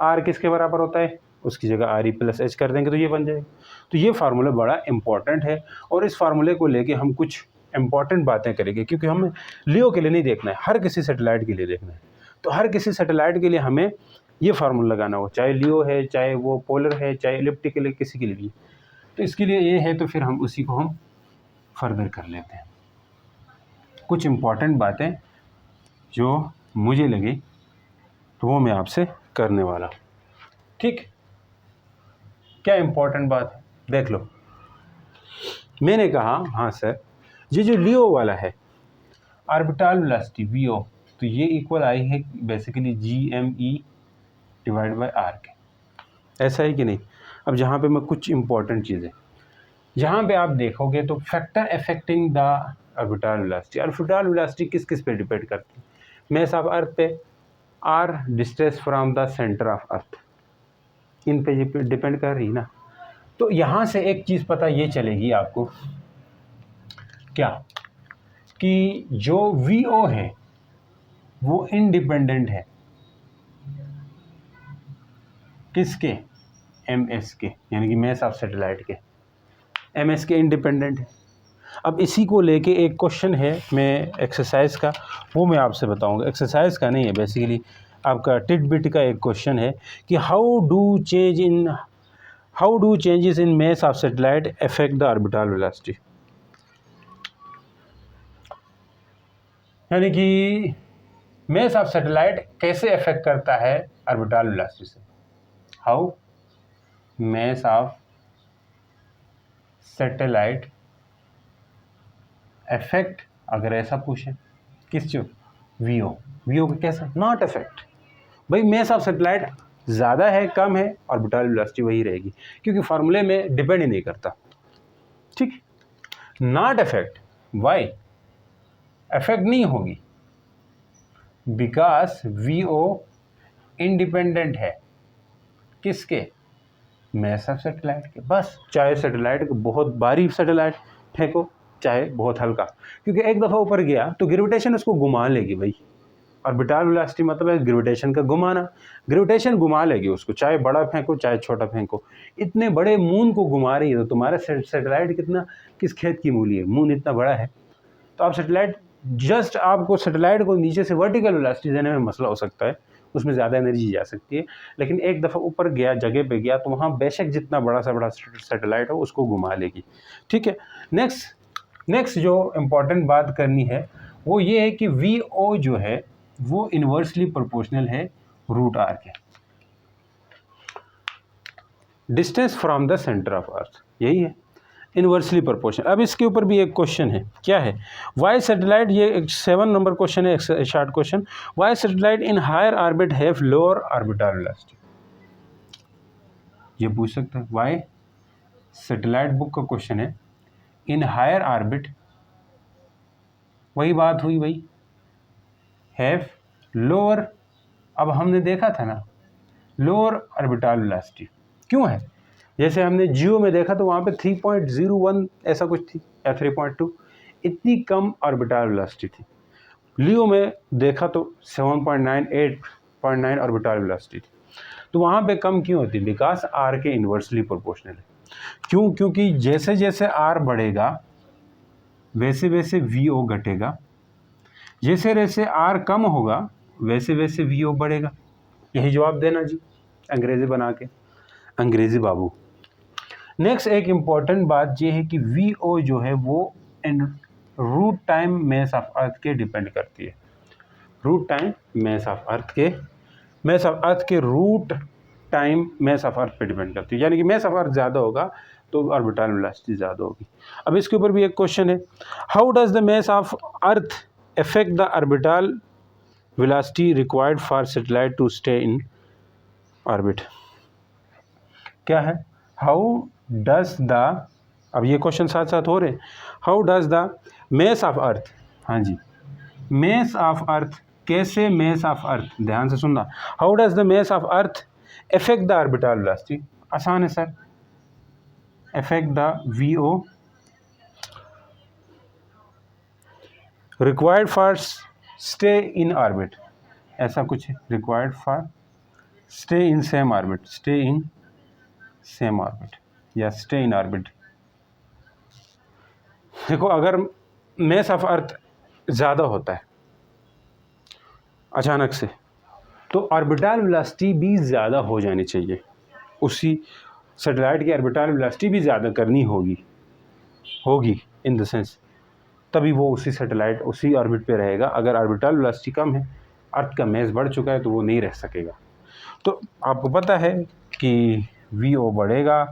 Speaker 1: आर किसके बराबर होता है, उसकी जगह आर ई प्लस एच कर देंगे तो ये बन जाएगा। तो ये फार्मूला बड़ा इम्पॉर्टेंट है, और इस फार्मूले को लेके हम कुछ इम्पॉर्टेंट बातें करेंगे, क्योंकि हमें लियो के लिए नहीं देखना है, हर किसी सैटेलाइट के लिए देखना है। तो हर किसी सैटेलाइट के लिए हमें ये फार्मूला लगाना हो, चाहे लियो है, चाहे वो पोलर है, चाहे इलिप्टिकल है, किसी के लिए भी। तो इसके लिए ये है, तो फिर हम उसी को हम फर्दर कर लेते हैं। कुछ इम्पॉर्टेंट बातें जो मुझे लगी तो वो मैं आपसे करने वाला हूँ, ठीक। क्या इम्पोर्टेंट बात है, देख लो। मैंने कहा हाँ सर, ये जो लियो वाला है ऑर्बिटल वेलोसिटी वी ओ, तो ये इक्वल आई है basically G M E divide by R के, ऐसा है कि नहीं। अब जहाँ पे मैं कुछ इम्पोर्टेंट चीज़ें, यहाँ पे आप देखोगे तो factor affecting the orbital velocity, orbital velocity किस किस पे डिपेंड करती है, मैस ऑफ अर्थ पे, R distance from the centre of earth, इन पे डिपेंड कर रही ना। तो यहाँ से एक चीज़ पता ये चलेगी आपको, क्या, कि जो वी ओ है वो इंडिपेंडेंट है किसके, एम एस के, यानी कि मैस ऑफ सैटेलाइट के, एम एस के इंडिपेंडेंट है। अब इसी को लेके एक क्वेश्चन है मैं एक्सरसाइज का, वो मैं आपसे बताऊंगा। एक्सरसाइज का नहीं है, बेसिकली आपका टिट-बिट का एक क्वेश्चन है कि how do changes in mass of satellite affect the orbital velocity. यानी कि मास ऑफ सैटेलाइट कैसे अफेक्ट करता है ऑर्बिटल वेलोसिटी से। How mass of satellite affect, अगर ऐसा पूछे किस चीज, वीओ को कैसे, नॉट अफेक्ट। भाई मास ऑफ सैटेलाइट ज़्यादा है कम है, ऑर्बिटल वेलोसिटी वही रहेगी, क्योंकि फार्मूले में डिपेंड ही नहीं करता। ठीक, नॉट अफेक्ट, वाई अफेक्ट नहीं होगी, बिकॉज वीओ इंडिपेंडेंट है किसके, मास ऑफ सैटेलाइट के। बस चाहे सैटेलाइट को बहुत भारी सैटेलाइट फेंको चाहे बहुत हल्का, क्योंकि एक दफ़ा ऊपर गया तो ग्रेविटेशन उसको घुमा लेगी। भाई ऑर्बिटल वेलोसिटी मतलब है ग्रेविटेशन का घुमाना, ग्रेविटेशन घुमा लेगी उसको, चाहे बड़ा फेंको चाहे छोटा फेंको। इतने बड़े मून को घुमा रही है तो तुम्हारा सैटेलाइट कितना, किस खेत की मूली है, मून इतना बड़ा है। तो आप सैटेलाइट, जस्ट आपको सैटेलाइट को नीचे से वर्टिकल वेलोसिटी देने में मसला हो सकता है, उसमें ज़्यादा एनर्जी जा सकती है, लेकिन एक दफ़ा ऊपर गया, जगह पे गया, तो वहाँ बेशक जितना बड़ा सा बड़ा सैटेलाइट हो उसको घुमा लेगी। ठीक है, नेक्स्ट जो इम्पॉर्टेंट बात करनी है वो ये है कि वी ओ जो है वो इन्वर्सली प्रोपोर्शनल है रूट आर के, distance from the centre of अर्थ, यही है इन्वर्सली प्रोपोर्शनल। अब इसके ऊपर भी एक क्वेश्चन है, क्या है, वाई सैटेलाइट, ये 7 नंबर क्वेश्चन है, short question, why satellite in higher orbit have lower orbital velocity. ये पूछ सकते हैं, वाई सैटेलाइट बुक का क्वेश्चन है, इन हायर ऑर्बिट, वही बात हुई भाई, हैव लोअर, अब हमने देखा था ना लोअर ऑर्बिटल वेलोसिटी क्यों है, जैसे हमने जियो में देखा तो वहाँ पे 3.01 ऐसा कुछ थी या 3.2, इतनी कम ऑर्बिटल वेलोसिटी थी। लियो में देखा तो 7.9 8.9 ऑर्बिटल वेलोसिटी थी। तो वहाँ पे कम क्यों होती, बिकॉज आर के इन्वर्सली प्रोपोर्शनल है। क्यों, क्योंकि जैसे जैसे आर बढ़ेगा वैसे वैसे वी ओ घटेगा, जैसे जैसे आर कम होगा वैसे वैसे वी ओ बढ़ेगा। यही जवाब देना जी, अंग्रेजी बना के, अंग्रेजी बाबू। नेक्स्ट एक इम्पॉर्टेंट बात ये है कि वी ओ जो है वो root time mass of earth के डिपेंड करती है, root time mass of earth के root time mass of earth पे डिपेंड करती है, यानी कि मास ऑफ अर्थ ज़्यादा होगा तो ऑर्बिटल वेलोसिटी ज़्यादा होगी। अब इसके ऊपर भी एक क्वेश्चन है, how does the mass of earth affect the orbital velocity required for satellite to stay in orbit. क्या है, हाउ डज द, अब ये क्वेश्चन साथ साथ हो रहे हैं, how does the mass of अर्थ, हाँ जी, मास ऑफ अर्थ, कैसे मास ऑफ अर्थ, ध्यान से सुनना, how does the mass of earth affect the orbital velocity. आसान है sir, affect the V O required for stay in orbit, ऐसा कुछ है, required for stay in same orbit, stay in same orbit या स्टे इन ऑर्बिट। देखो अगर मास ऑफ अर्थ ज़्यादा होता है अचानक से तो ऑर्बिटल वेलोसिटी भी ज़्यादा हो जानी चाहिए, उसी सैटेलाइट की ऑर्बिटल वेलोसिटी भी ज़्यादा करनी होगी इन द सेंस, तभी वो उसी सैटेलाइट उसी ऑर्बिट पे रहेगा। अगर ऑर्बिटल वेलोसिटी कम है, अर्थ का मास बढ़ चुका है, तो वो नहीं रह सकेगा। तो आपको पता है कि वी ओ बढ़ेगा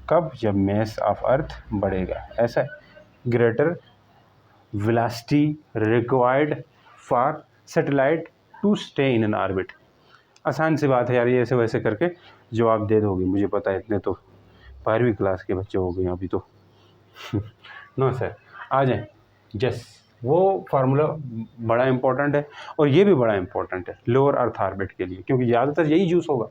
Speaker 1: कब, जब मास ऑफ अर्थ बढ़ेगा, ऐसा है, greater velocity required for satellite to stay in an orbit. आसान सी बात है यार, ये ऐसे वैसे करके जवाब दे दोगे, मुझे पता है, इतने तो 12वीं क्लास के बच्चे हो गए अभी तो। नो सर, आ जाएं, जस वो फार्मूला बड़ा इंपॉर्टेंट है और ये भी बड़ा इंपॉर्टेंट है लोअर अर्थ ऑर्बिट के लिए, क्योंकि ज़्यादातर यही यूज़ होगा।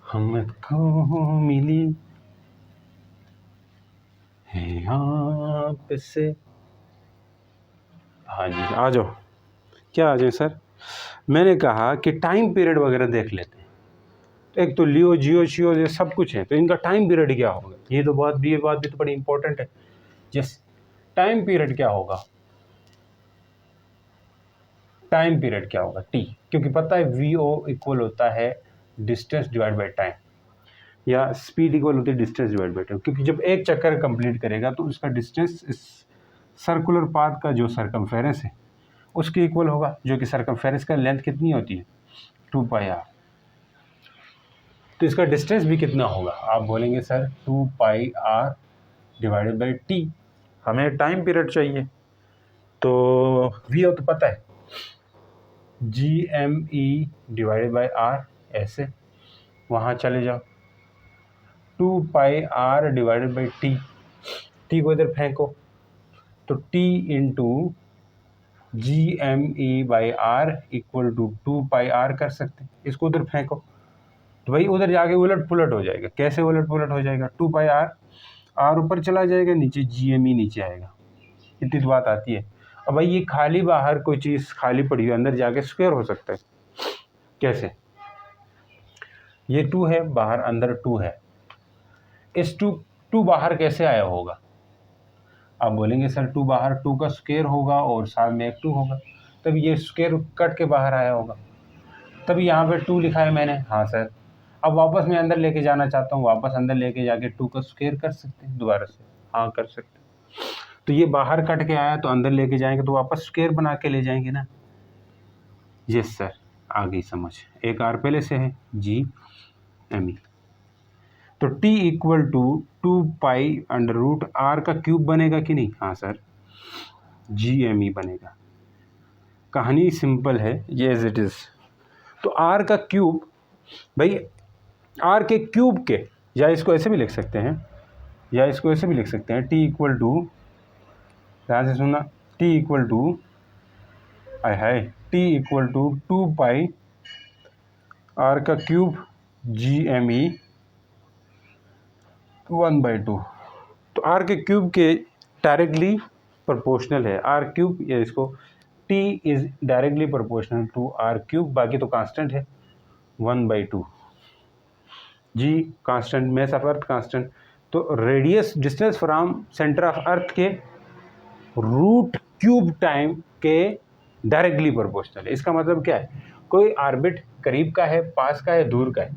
Speaker 1: हमको मिली है यहाँ से, हाँ जी आ जाओ, क्या आ जाए सर, मैंने कहा कि टाइम पीरियड वगैरह देख लेते हैं। तो एक तो लियो जियो शियो ये सब कुछ है, तो इनका टाइम पीरियड क्या होगा, ये बात भी तो बड़ी इंपॉर्टेंट है। यस, टाइम पीरियड क्या होगा, टाइम पीरियड क्या होगा टी, क्योंकि पता है वी ओ इक्वल होता है डिस्टेंस डिवाइड बाई टाइम, या स्पीड इक्वल होती है डिस्टेंस डिवाइड बाई टाइम, क्योंकि जब एक चक्कर कंप्लीट करेगा तो उसका डिस्टेंस इस सर्कुलर पाथ का जो सरकमफेरेंस है उसके इक्वल होगा, जो कि सरकमफेरेंस का लेंथ कितनी होती है 2πr। तो इसका डिस्टेंस भी कितना होगा, आप बोलेंगे sir 2πr divided by T, हमें टाइम पीरियड चाहिए। तो वी तो पता है GME डिवाइडेड बाई आर, ऐसे वहाँ चले जाओ 2πr डिवाइडेड बाई टी को इधर फेंको, तो T into GME by R equal to 2πr कर सकते हैं, इसको उधर फेंको तो भाई उधर जाके उलट पुलट हो जाएगा। कैसे उलट पुलट हो जाएगा, 2πr, आर ऊपर चला जाएगा, नीचे GME नीचे आएगा, इतनी तो बात आती है। अब भाई ये खाली बाहर कोई चीज़ खाली पड़ी हुई अंदर जाके स्क्वायर हो सकता है, कैसे, ये 2 है बाहर अंदर 2 है, इस 2 बाहर कैसे आया होगा, आप बोलेंगे सर 2 बाहर 2 का स्क्वायर होगा और साथ में एक 2 होगा, तब ये स्क्वायर कट के बाहर आया होगा, तभी यहाँ पे 2 लिखा है मैंने। हाँ सर, अब वापस मैं अंदर लेके जाना चाहता हूँ, वापस अंदर लेके जाके 2 का स्क्वायर कर सकते हैं दोबारा से, हाँ कर सकते हैं। तो ये बाहर कट के आया तो अंदर लेके जाएंगे तो वापस स्क्वायर बना के ले जाएंगे ना। यस सर, आ गई समझ, एक आर पहले से है GME, तो T इक्वल टू 2π√r का क्यूब बनेगा कि नहीं, हाँ सर GME बनेगा। कहानी सिंपल है, ये एज इट इज़। तो r का क्यूब, भाई r के क्यूब के, या इसको ऐसे भी लिख सकते हैं, या इसको ऐसे भी लिख सकते हैं, T इक्वल टू, ध्यान से सुनना, T equal to T equal to 2π r का क्यूब GME 1/2। तो r के क्यूब के डायरेक्टली प्रोपोर्शनल है r क्यूब, या इसको T is directly proportional to r cube, बाकी तो कांस्टेंट है 1/2, G constant, mass of earth constant, तो radius distance from centre of earth के रूट क्यूब टाइम के डायरेक्टली प्रोपोर्शनल है। इसका मतलब क्या है, कोई ऑर्बिट करीब का है, पास का है, दूर का है,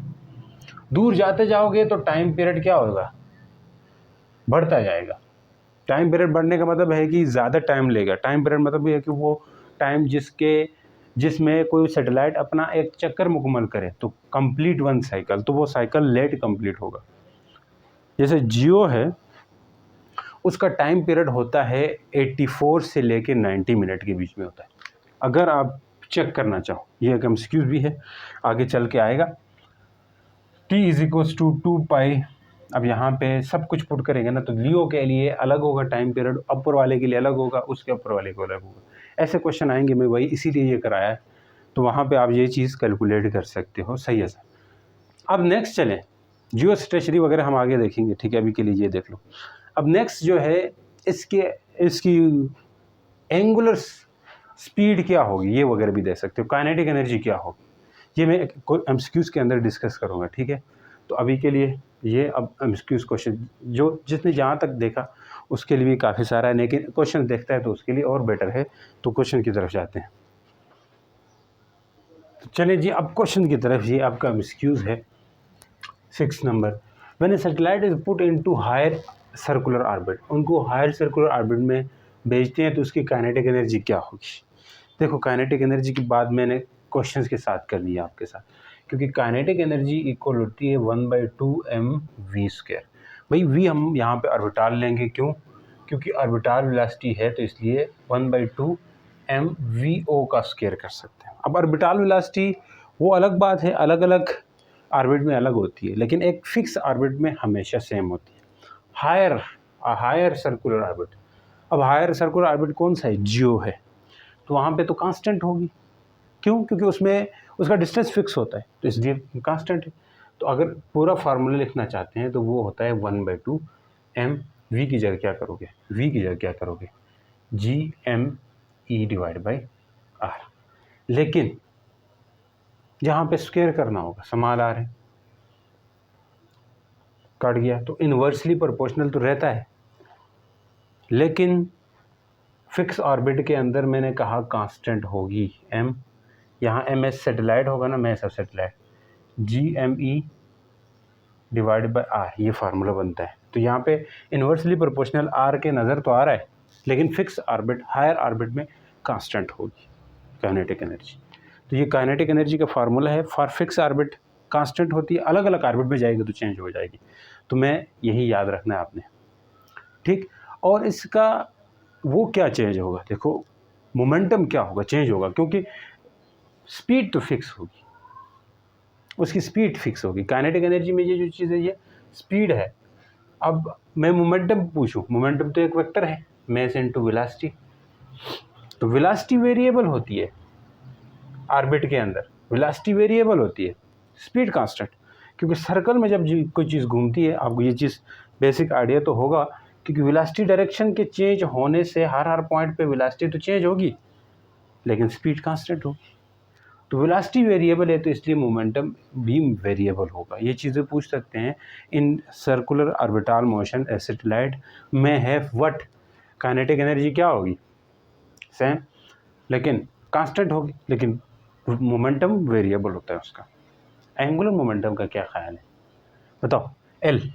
Speaker 1: दूर जाते जाओगे तो टाइम पीरियड क्या होगा, बढ़ता जाएगा। टाइम पीरियड बढ़ने का मतलब है कि ज़्यादा टाइम लेगा। टाइम पीरियड मतलब ये है कि वो टाइम जिसमें कोई सैटेलाइट अपना एक चक्कर मुकम्मल करे तो कंप्लीट 1 साइकिल, तो वो साइकिल लेट कंप्लीट होगा। जैसे जियो है, उसका टाइम पीरियड होता है 84 से लेके 90 मिनट के बीच में होता है। अगर आप चेक करना चाहो, ये एक एमसीक्यू भी है, आगे चल के आएगा। T इज इक्वल्स टू 2π, अब यहाँ पे सब कुछ पुट करेंगे ना, तो लियो के लिए अलग होगा टाइम पीरियड, अपर वाले के लिए अलग होगा, उसके ऊपर वाले को अलग होगा। ऐसे क्वेश्चन आएंगे, मैं वही इसीलिए ये कराया है, तो वहाँ पे आप ये चीज़ कैलकुलेट कर सकते हो। सही है सर। अब नेक्स्ट चलें, जियो स्टेशनरी वगैरह हम आगे देखेंगे, ठीक है, अभी के लिए ये देख लो। अब नेक्स्ट जो है इसकी एंगुलर स्पीड क्या होगी, ये वगैरह भी दे सकते हो। काइनेटिक एनर्जी क्या होगी, ये मैं एमसीक्यूज़ के अंदर डिस्कस करूँगा, ठीक है। तो अभी के लिए ये, अब एमसीक्यूज़ क्वेश्चन जो जिसने जहाँ तक देखा उसके लिए भी काफ़ी सारा है, लेकिन क्वेश्चन देखता है तो उसके लिए और बेटर है। तो क्वेश्चन की तरफ जाते हैं। तो चलिए जी, अब क्वेश्चन की तरफ, ये आपका एमसीक्यूज़ है 6 नंबर। When a satellite is put into higher circular orbit, उनको हायर सर्कुलर ऑर्बिट में भेजते हैं तो उसकी काइनेटिक एनर्जी क्या होगी। देखो, काइनेटिक एनर्जी की बात मैंने क्वेश्चंस के साथ करनी है आपके साथ, क्योंकि काइनेटिक एनर्जी इक्वल होती है 1/2 mv²। भाई वी हम यहाँ पे ऑर्बिटल लेंगे, क्यों, क्योंकि ऑर्बिटल वेलोसिटी है, तो इसलिए 1/2 mvo का स्क्वायर कर सकते हैं। अब ऑर्बिटल वेलोसिटी वो अलग बात है, अलग अलग ऑर्बिट में अलग होती है, लेकिन एक फिक्स ऑर्बिट में हमेशा सेम होती है। हायर सर्कुलर ऑर्बिट, अब हायर सर्कुलर ऑर्बिट कौन सा है, जियो है, तो वहाँ पे तो कांस्टेंट होगी। क्यों, क्योंकि उसमें उसका डिस्टेंस फिक्स होता है, तो इसलिए कांस्टेंट है। तो अगर पूरा फार्मूला लिखना चाहते हैं तो वो होता है 1/2 m, v की जगह क्या करोगे, v की जगह क्या करोगे, GME डिवाइड बाई r। लेकिन जहाँ पे स्क्वायर करना होगा, समान आ रहे हैं, कट गया, तो इन्वर्सली प्रोपोर्शनल तो रहता है, लेकिन फिक्स ऑर्बिट के अंदर मैंने कहा कांस्टेंट होगी m, यहाँ एम एस सेटेलाइट होगा ना, mass of satellite, GME divide by r, ये फार्मूला बनता है। तो यहाँ पे इन्वर्सली प्रोपोर्शनल r के नज़र तो आ रहा है, लेकिन फिक्स ऑर्बिट हायर ऑर्बिट में कांस्टेंट होगी काइनेटिक एनर्जी। तो ये काइनेटिक एनर्जी का फार्मूला है। फॉर फिक्स ऑर्बिट कांस्टेंट होती है, अलग अलग ऑर्बिट में जाएगी तो चेंज हो जाएगी। तो मैं यही याद रखना है आपने, ठीक। और इसका वो क्या चेंज होगा, देखो मोमेंटम क्या होगा, चेंज होगा, क्योंकि स्पीड तो फिक्स होगी, उसकी स्पीड फिक्स होगी। काइनेटिक एनर्जी में ये जो चीज़ है ये स्पीड है। अब मैं मोमेंटम पूछूं, मोमेंटम तो एक वेक्टर है, मास इनटू वेलोसिटी, तो वेलोसिटी वेरिएबल होती है ऑर्बिट के अंदर, वेलोसिटी वेरिएबल होती है, स्पीड कांस्टेंट। क्योंकि सर्कल में जब कोई चीज़ घूमती है, आपको ये चीज़ बेसिक आइडिया तो होगा, क्योंकि वेलोसिटी डायरेक्शन के चेंज होने से हर पॉइंट पे वेलोसिटी तो चेंज होगी, लेकिन स्पीड कांस्टेंट होगी। तो वेलोसिटी वेरिएबल है, तो इसलिए मोमेंटम भी वेरिएबल होगा। ये चीज़ें पूछ सकते हैं। In circular orbital motion A satellite में है व्हाट, काइनेटिक एनर्जी क्या होगी, सेम, लेकिन कांस्टेंट होगी, लेकिन मोमेंटम वेरिएबल होता है उसका। एंगुलर मोमेंटम का क्या ख्याल है, बताओ। एल,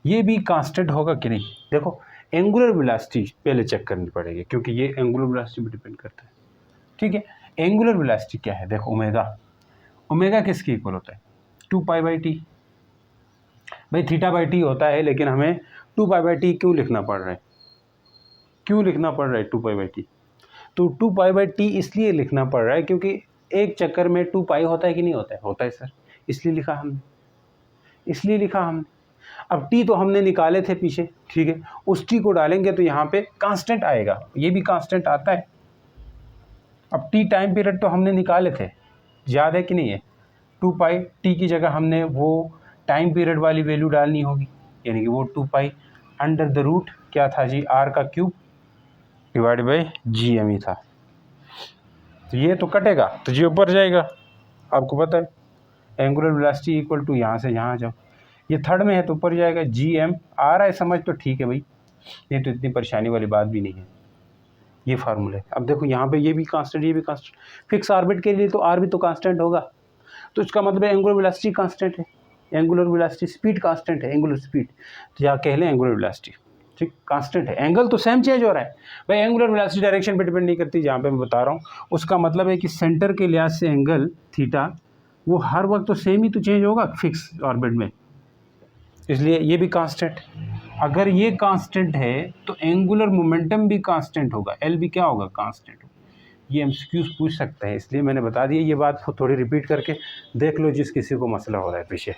Speaker 1: ये भी कांस्टेंट होगा कि नहीं। देखो एंगुलर वेलोसिटी पहले चेक करनी पड़ेगी, क्योंकि ये एंगुलर वेलोसिटी पर डिपेंड करता है, ठीक है। एंगुलर वेलोसिटी क्या है, देखो ओमेगा, ओमेगा किसके इक्वल होता है, 2π/t। भाई θ/t होता है, लेकिन हमें 2π/t क्यों लिखना पड़ रहा है, क्यों लिखना पड़ रहा है 2π/t। तो 2π/t इसलिए लिखना पड़ रहा है क्योंकि एक चक्कर में 2π होता है कि नहीं होता है, होता है सर, इसलिए लिखा हमने, इसलिए लिखा हमने। अब t तो हमने निकाले थे पीछे, ठीक है, उस t को डालेंगे तो यहाँ पे कांस्टेंट आएगा, ये भी कांस्टेंट आता है। अब t टाइम पीरियड तो हमने निकाले थे, याद है कि नहीं है, 2π, t की जगह हमने वो टाइम पीरियड वाली वैल्यू डालनी होगी, यानी कि वो 2π अंडर द रूट क्या था जी, r³ डिवाइड बाई GME था। तो ये तो कटेगा, तो ये ऊपर जाएगा, आपको पता है एंगुलर वेलोसिटी इक्वल टू, यहाँ से यहाँ जाओ, ये थर्ड में है तो ऊपर जाएगा, GM आ रहा है समझ, तो ठीक है भाई, ये तो इतनी परेशानी वाली बात भी नहीं है, ये फार्मूला है। अब देखो यहाँ पे ये भी कांस्टेंट, ये भी कांस्टेंट, फिक्स ऑर्बिट के लिए तो r भी तो कांस्टेंट होगा, तो इसका मतलब एंगुलर वेलोसिटी कांस्टेंट है, एंगुलर वेलोसिटी, स्पीड कांस्टेंट है, एंगुलर स्पीड, तो या कह लें एंगुलर वेलोसिटी, ठीक, कांस्टेंट है। एंगल तो सेम चेंज हो रहा है भाई, एंगुलर वेलोसिटी डायरेक्शन पे डिपेंड नहीं करती, जहाँ पे मैं बता रहा हूँ, उसका मतलब है कि सेंटर के लिहाज से एंगल थीटा वो हर वक्त तो सेम ही तो चेंज होगा फिक्स ऑर्बिट में, इसलिए ये भी कांस्टेंट। अगर ये कांस्टेंट है तो एंगुलर मोमेंटम भी कांस्टेंट होगा, एल भी क्या होगा, कांस्टेंट होगा। ये एमसीक्यूज पूछ सकते हैं, इसलिए मैंने बता दिया, ये बात थोड़ी रिपीट करके देख लो जिस किसी को मसला हो रहा है पीछे।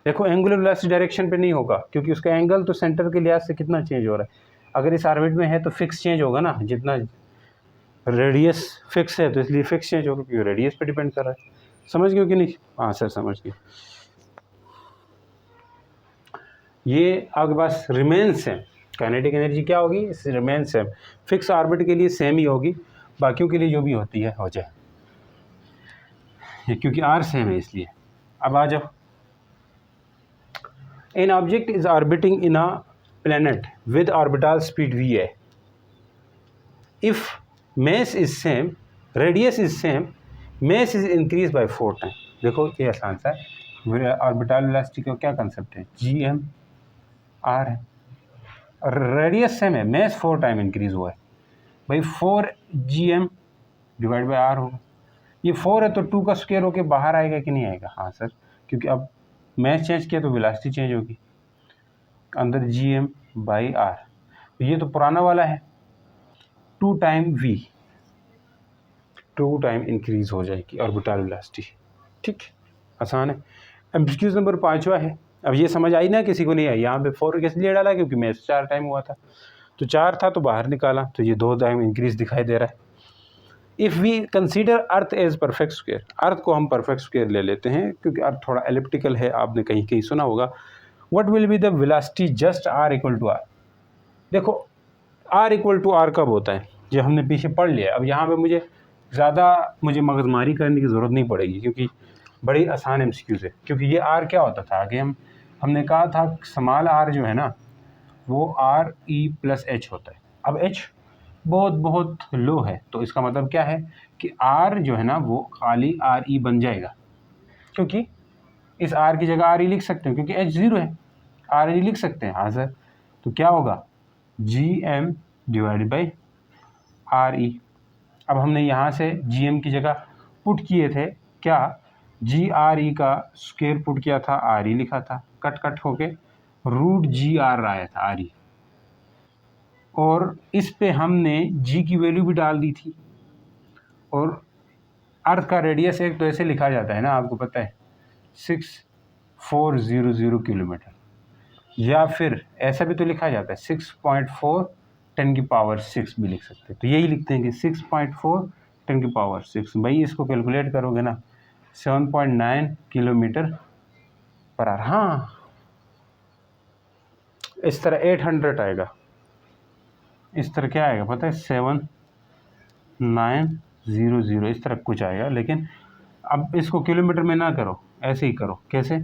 Speaker 1: देखो एंगुलर वेलोसिटी डायरेक्शन पे नहीं होगा, क्योंकि उसका एंगल तो सेंटर के लिहाज से कितना चेंज हो रहा है, अगर इस ऑर्बिट में है तो फिक्स चेंज होगा ना, जितना रेडियस फिक्स है तो इसलिए फिक्स चेंज होगा, क्योंकि रेडियस पे डिपेंड कर रहा है। समझ गए कि नहीं, हाँ सर समझ गए। ये आपके पास रिमेन सेम, काइनेटिक एनर्जी क्या होगी, रिमेन सेम, फिक्स ऑर्बिट के लिए सेम ही होगी, बाकियों के लिए जो भी होती है हो जाए, क्योंकि आर सेम है इसलिए। अब आ जाओ, an object is orbiting in a planet with orbital speed v है, if mass is same, radius is same, mass is increased by 4 time. देखो ये आसान सा है, ऑर्बिटल वेलोसिटी का क्या कंसेप्ट है, GM r है, और रेडियस सेम है, mass 4 टाइम इंक्रीज हुआ है भाई, 4 GM डिवाइड बाई r होगा, ये 4 है तो 2 का स्क्वायर होके बाहर आएगा कि नहीं आएगा, हाँ सर, क्योंकि अब mass चेंज किया तो वेलोसिटी चेंज होगी, अंदर GM बाई r, ये तो पुराना वाला है, 2 टाइम v, 2 टाइम इंक्रीज हो जाएगी ऑर्बिटल वेलोसिटी, ठीक, आसान है। एमसीक्यूज नंबर 5वां है, अब ये समझ आई ना, किसी को नहीं आई, यहाँ पे 4 इसलिए डाला क्योंकि मैच 4 टाइम हुआ था, तो 4 था तो बाहर निकाला, तो ये 2 टाइम इंक्रीज दिखाई दे रहा है। If we consider earth as perfect square, earth को हम परफेक्ट स्क्वायर ले लेते हैं क्योंकि अर्थ थोड़ा एलिप्टिकल है, आपने कहीं कहीं सुना होगा। What will be the velocity just r equal to r, देखो r इक्वल टू r कब होता है, जो हमने पीछे पढ़ लिया, अब यहाँ पे मुझे मगजमारी करने की ज़रूरत नहीं पड़ेगी, क्योंकि बड़ी आसान एमसीक्यूज़ है, क्योंकि ये r क्या होता था, आगे हम हमने कहा था स्मॉल आर जो है ना वो आर ई प्लस एच होता है। अब एच बहुत बहुत लो है, तो इसका मतलब क्या है कि आर जो है ना वो खाली आर ई बन जाएगा, क्योंकि इस आर की जगह आर ई लिख सकते हैं, क्योंकि एच ज़ीरो है, आर ई लिख सकते हैं। हाँ सर, तो क्या होगा G M divided by R E. अब हमने यहाँ से जी एम की जगह पुट किए थे क्या, जी आर ई का स्क्वायर पुट किया था, आर ई लिखा था, कट कट होके रूट जी आर आया था आर ई, और इस पे हमने जी की वैल्यू भी डाल दी थी। और अर्थ का रेडियस एक तो ऐसे लिखा जाता है ना, आपको पता है 6400 किलोमीटर, या फिर ऐसा भी तो लिखा जाता है 6.4 10 की पावर 6 भी लिख सकते हैं। तो यही लिखते हैं कि 6.4 10 की पावर 6। भाई इसको कैलकुलेट करोगे ना 7.9 किलोमीटर पर आवर। हाँ, इस तरह 800 आएगा, इस तरह क्या आएगा पता है 7900, इस तरह कुछ आएगा। लेकिन अब इसको किलोमीटर में ना करो, ऐसे ही करो। कैसे?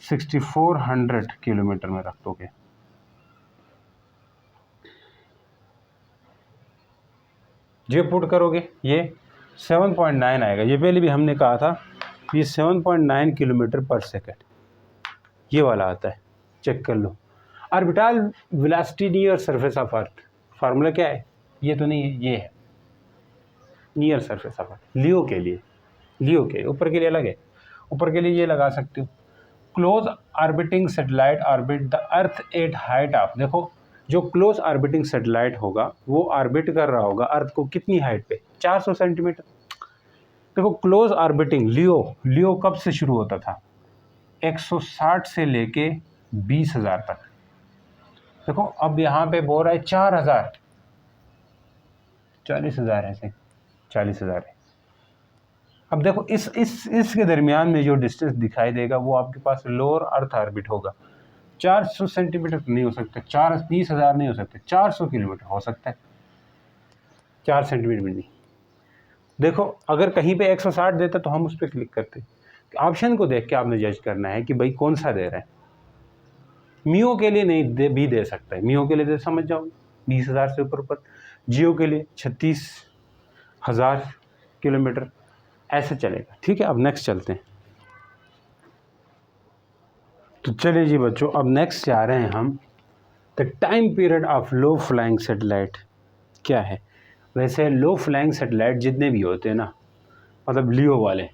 Speaker 1: 6400 किलोमीटर में रख दोगे। जो पुट करोगे ये 7.9 आएगा। ये पहले भी हमने कहा था, ये 7.9 किलोमीटर पर सेकेंड ये वाला आता है, चेक कर लो। Orbital velocity near surface of earth, formula क्या है? ये तो नहीं है, ये है near surface of earth, LEO के लिए। लियो के ऊपर के लिए अलग है, ऊपर के लिए ये लगा सकते हो। Close orbiting satellite orbit the earth at height of, देखो जो क्लोज ऑर्बिटिंग सैटेलाइट होगा वो ऑर्बिट कर रहा होगा अर्थ को कितनी हाइट पे? 400 सेंटीमीटर। देखो क्लोज ऑर्बिटिंग लियो कब से शुरू होता था? 160 से लेके 20,000 तक। देखो अब यहाँ पे बोल रहा है 4,000, 40,000 ऐसे 40,000 है। अब देखो इसके दरमियान में जो डिस्टेंस दिखाई देगा वो आपके पास लोअर अर्थ ऑर्बिट होगा। 400 सेंटीमीटर नहीं हो सकता, 20,000 नहीं हो सकता, 400 किलोमीटर हो सकता है, 4 सेंटीमीटर भी नहीं। देखो अगर कहीं पे 160 देता तो हम उस पर क्लिक करते। ऑप्शन को देख के आपने जज करना है कि भाई कौन सा दे रहा है। मियो के लिए नहीं भी दे सकता है, मियो के लिए तो समझ जाओ 20,000 से ऊपर ऊपर, जियो के लिए 36,000 किलोमीटर, ऐसे चलेगा। ठीक है, अब नेक्स्ट चलते हैं। तो चलिए जी बच्चों, अब नेक्स्ट जा रहे हैं हम, the time period of low flying satellite क्या है। वैसे लो फ्लाइंग सैटेलाइट जितने भी होते हैं ना, मतलब लियो वाले,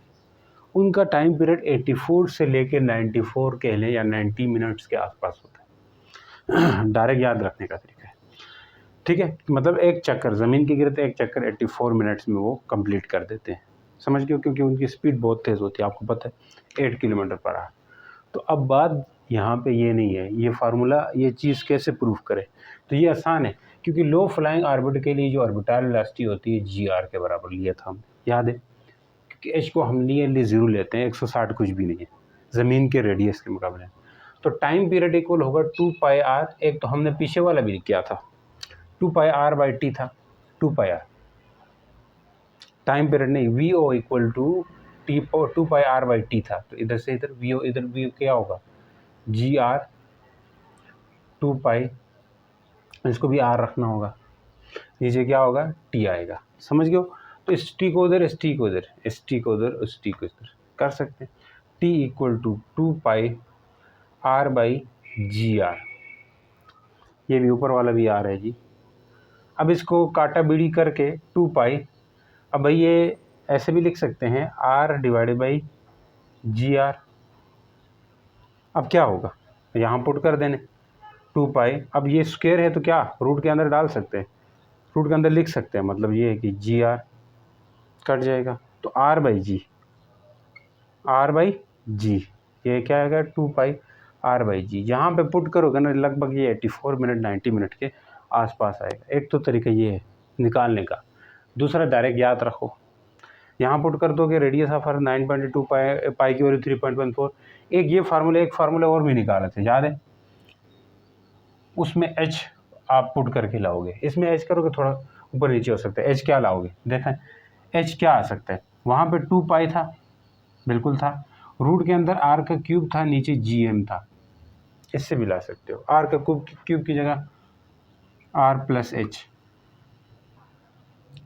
Speaker 1: उनका टाइम पीरियड 84 से लेकर 94 कह लें या 90 मिनट्स के आसपास होता है। डायरेक्ट याद रखने का तरीका है। ठीक है, मतलब एक चक्कर ज़मीन के गिरते एक चक्कर 84 मिनट्स में वो कंप्लीट कर देते हैं। समझ गए? क्योंकि उनकी स्पीड बहुत तेज़ होती है, आपको पता है 8 किलोमीटर पर आवर। तो अब बात यहाँ पे ये नहीं है, ये फार्मूला ये चीज़ कैसे प्रूफ करें, तो ये आसान है, क्योंकि लो फ्लाइंग ऑर्बिट के लिए जो ऑर्बिटल वेलोसिटी होती है जी आर के बराबर लिया था हम, याद है? क्योंकि एच को हम नियरली ज़ीरो लेते हैं, 160 कुछ भी नहीं है ज़मीन के रेडियस के मुकाबले। तो टाइम पीरियड इक्वल होगा 2 पाई आर, एक तो हमने पीछे वाला भी किया था 2 पाई आर बाई टी था, 2 पाई आर टाइम पीरियड नहीं, V O equal to T 2 pi R by T था। तो इधर से इधर वी ओ, इधर वी क्या होगा जी आर 2 पाई, इसको भी आर रखना होगा, नीचे क्या होगा टी आएगा। समझ गए? तो इस टी को उधर, इस टी को उधर, इस टी को उधर, उस टी को इधर कर सकते हैं। T equal to 2 pi R by G R, ये भी ऊपर वाला भी आर है जी। अब इसको काटा बीड़ी करके 2 पाई, अब भाई ये ऐसे भी लिख सकते हैं R divided by G R. अब क्या होगा, यहाँ पुट कर देने 2 पाई, अब ये स्क्वायर है तो क्या रूट के अंदर डाल सकते हैं, रूट के अंदर लिख सकते हैं, मतलब ये है कि जी आर कट जाएगा, तो R by G, R by G, ये क्या आएगा 2 पाई आर बाई जी। यहाँ पे पुट करोगे ना लगभग ये 84 मिनट 90 मिनट के आसपास आएगा। एक तो तरीका ये है निकालने का, दूसरा डायरेक्ट याद रखो, यहाँ पुट कर दोगे रेडियस ऑफ अर्थ 9.2 पाई की वैल्यू 3.14। एक ये फार्मूला, एक फार्मूला और भी निकाला थे, याद है? उसमें एच आप पुट करके लाओगे, इसमें एच करोगे थोड़ा ऊपर नीचे हो सकता है। एच क्या लाओगे, देखें एच क्या आ सकता है, वहाँ पे 2 पाई था, बिल्कुल था, रूट के अंदर आर का क्यूब था, नीचे जी एम था, इससे भी ला सकते हो, आर का क्यूब की जगह आर प्लस एच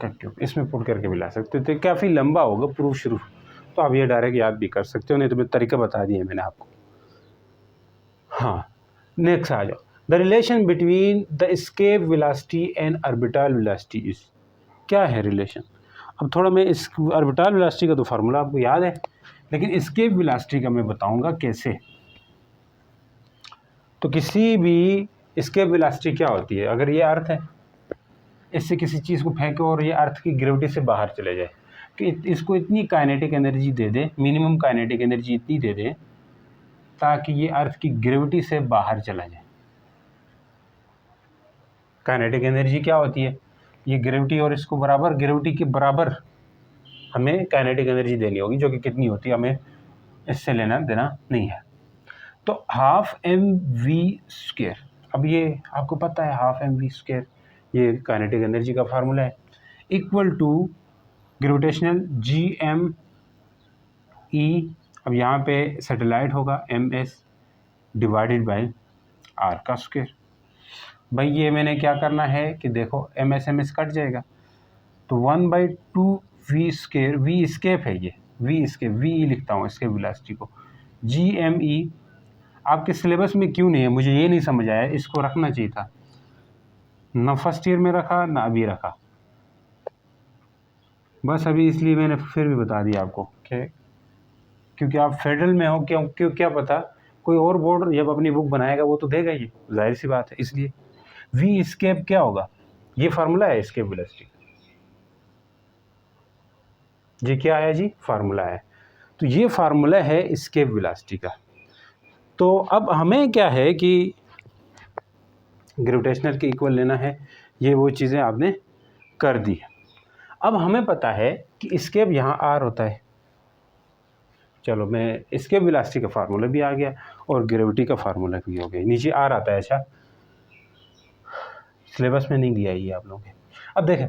Speaker 1: का क्यूब, इसमें पुट करके भी ला सकते हो। तो काफ़ी लंबा होगा प्रूफ शुरू, तो आप ये डायरेक्ट याद भी कर सकते हो, नहीं तो मैं तरीका बता दिया मैंने आपको। हाँ, नेक्स्ट आ जाओ। The relation between the escape velocity and orbital velocity is, क्या है रिलेशन? अब थोड़ा मैं इस ऑर्बिटल वेलोसिटी का तो फार्मूला आपको याद है, लेकिन एस्केप वेलोसिटी का मैं बताऊंगा कैसे। तो किसी भी एस्केप वेलोसिटी क्या होती है, अगर ये अर्थ है, इससे किसी चीज़ को फेंको और ये अर्थ की ग्रेविटी से बाहर चले जाए, कि इसको इतनी काइनेटिक एनर्जी दे दे, मिनिमम काइनेटिक एनर्जी इतनी दे दे ताकि ये अर्थ की ग्रेविटी से बाहर चला जाए। काइनेटिक एनर्जी क्या होती है? ये ग्रेविटी और इसको बराबर, ग्रेविटी के बराबर हमें काइनेटिक एनर्जी देनी होगी, जो कि कितनी होती है हमें इससे लेना देना नहीं है। तो हाफ एम वी स्क्वायर, अब ये आपको पता है हाफ एम वी स्क्वायर ये काइनेटिक एनर्जी का फार्मूला है, equal to gravitational G M E, अब यहाँ पे सैटेलाइट होगा M S divided by R का स्क्वायर। भाई ये मैंने क्या करना है कि देखो एम एस कट जाएगा, तो 1/2 वी स्क्वायर, वी स्केप है ये, वी स्केप, वी ई लिखता हूँ इसके वेलोसिटी को, जी एम ई। आपके सिलेबस में क्यों नहीं है मुझे ये नहीं समझ आया, इसको रखना चाहिए था, ना फर्स्ट ईयर में रखा ना अभी रखा, बस अभी इसलिए मैंने फिर भी बता दिया आपको कि क्योंकि आप फेडरल में हो, क्यों क्या पता कोई और बोर्ड जब अपनी बुक बनाएगा वो तो देगा ही, जाहिर सी बात है। इसलिए वी स्केप क्या होगा, ये फार्मूला है स्केप वेलोसिटी, ये क्या आया जी, फार्मूला है। तो ये फार्मूला है स्केप वेलोसिटी का। तो अब हमें क्या है कि ग्रेविटेशनल के इक्वल लेना है, ये वो चीज़ें आपने कर दी। अब हमें पता है कि स्केप यहाँ आर होता है, चलो मैं स्केप वेलोसिटी का फार्मूला भी आ गया और ग्रेविटी का फार्मूला भी हो गया, नीचे आर आता है। अच्छा, सिलेबस में नहीं दिया ये आप लोगों के। अब देखें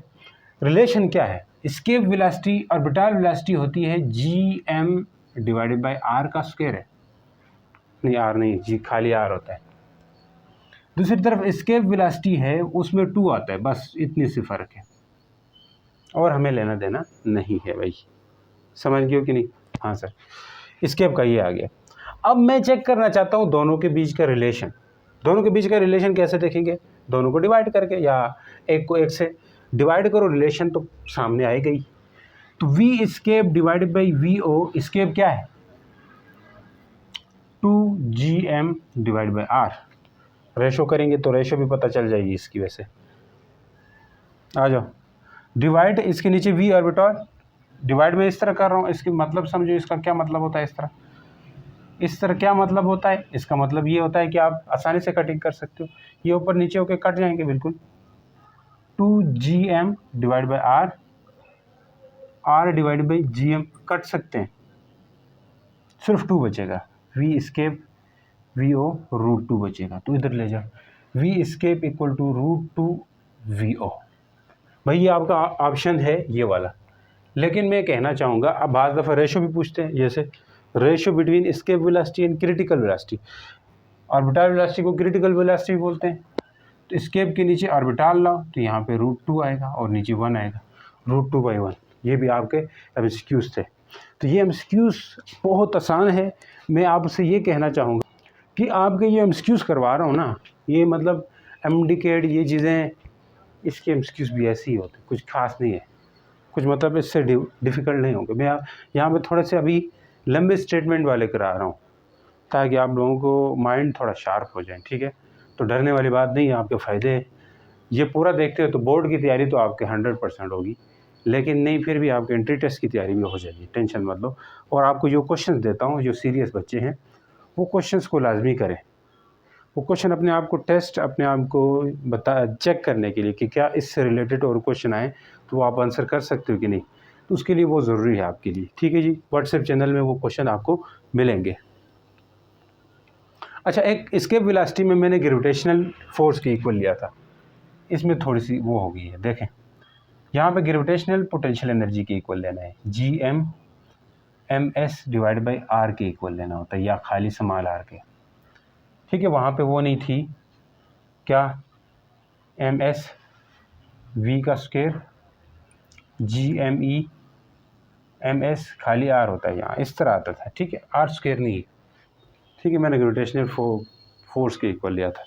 Speaker 1: रिलेशन क्या है, स्केप वेलोसिटी ऑर्बिटल वेलोसिटी होती है G M divided by R का स्क्वायर है, नहीं आर नहीं जी, खाली आर होता है। दूसरी तरफ स्केप वेलोसिटी है उसमें 2 आता है, बस इतनी सी फ़र्क है, और हमें लेना देना नहीं है भाई, समझ गए हो कि नहीं? हाँ सर, स्केप का ये आ गया। अब मैं चेक करना चाहता हूँ दोनों के बीच का रिलेशन। दोनों के बीच का रिलेशन कैसे देखेंगे, दोनों को डिवाइड करके, या एक को एक से डिवाइड करो, रिलेशन तो सामने आएगा ही। तो V escape divided by V O, escape क्या है 2gm divide by are, ratio करेंगे तो रेशो भी पता चल जाएगी इसकी। वैसे आ जाओ, डिवाइड इसके नीचे वी ऑर्बिटल, डिवाइड में इस तरह कर रहा हूँ, इसकी मतलब समझो इसका क्या मतलब होता है, इस तरह क्या मतलब होता है, इसका मतलब ये होता है कि आप आसानी से कटिंग कर सकते हो, ये ऊपर नीचे होकर कट जाएंगे बिल्कुल। 2gm divide by R, R divide by gm cut सकते हैं, सिर्फ 2 बचेगा, वी स्केप वी ओ √2 बचेगा, तो इधर ले जाओ, V escape equal to √2 V O. भाई ये आपका ऑप्शन है ये वाला, लेकिन मैं कहना चाहूँगा, अब बाज़ दफ़ा रेशो भी पूछते हैं, जैसे ratio between escape velocity and critical velocity, orbital velocity को क्रिटिकल वेलोसिटी बोलते हैं। तो स्केप के नीचे ऑर्बिटल लाओ तो यहाँ पे √2 आएगा और नीचे 1 आएगा, √2/1। ये भी आपके एमसीक्यूज़ थे। तो ये एमसीक्यूज़ बहुत आसान है। मैं आपसे ये कहना चाहूँगा कि आपके ये एमसीक्यूज़ करवा रहा हूँ ना, ये मतलब एमडीकेड ये चीज़ें, इसके एमसीक्यूज़ भी ऐसे ही होते, कुछ खास नहीं है, कुछ मतलब इससे डिफ़िकल्ट नहीं होंगे। मैं यहाँ पे थोड़े से अभी लंबे स्टेटमेंट वाले करा रहा हूँ ताकि आप लोगों को माइंड थोड़ा शार्प हो जाए, ठीक है? तो डरने वाली बात नहीं है, आपके फ़ायदे हैं। ये पूरा देखते हो तो बोर्ड की तैयारी तो आपके 100% होगी, लेकिन नहीं फिर भी आपके एंट्री टेस्ट की तैयारी भी हो जाएगी, टेंशन मत लो। और आपको जो क्वेश्चन देता हूँ, जो सीरियस बच्चे हैं वो क्वेश्चंस को लाजमी करें, वो क्वेश्चन अपने आप को टेस्ट, अपने आप को चेक करने के लिए कि क्या इससे रिलेटेड और क्वेश्चन आए तो वो आप आंसर कर सकते हो कि नहीं, तो उसके लिए वो ज़रूरी है आपके लिए, ठीक है जी? व्हाट्सएप चैनल में वो क्वेश्चन आपको मिलेंगे। अच्छा, एक स्केप वेलोसिटी में मैंने ग्रेविटेशनल फोर्स के इक्वल लिया था, इसमें थोड़ी सी वो हो गई है, देखें यहाँ पे ग्रेविटेशनल पोटेंशियल एनर्जी के इक्वल लेना है, GM MS divide by R के इक्वल लेना होता है, या खाली स्मॉल r के, ठीक है, वहाँ पे वो नहीं थी क्या, MS V का स्क्वायर GME MS खाली R होता है यहाँ, इस तरह आता था। ठीक है, R स्क्वायर नहीं है। ठीक है, मैंने ग्रेविटेशनल फोर्स के इक्वल लिया था,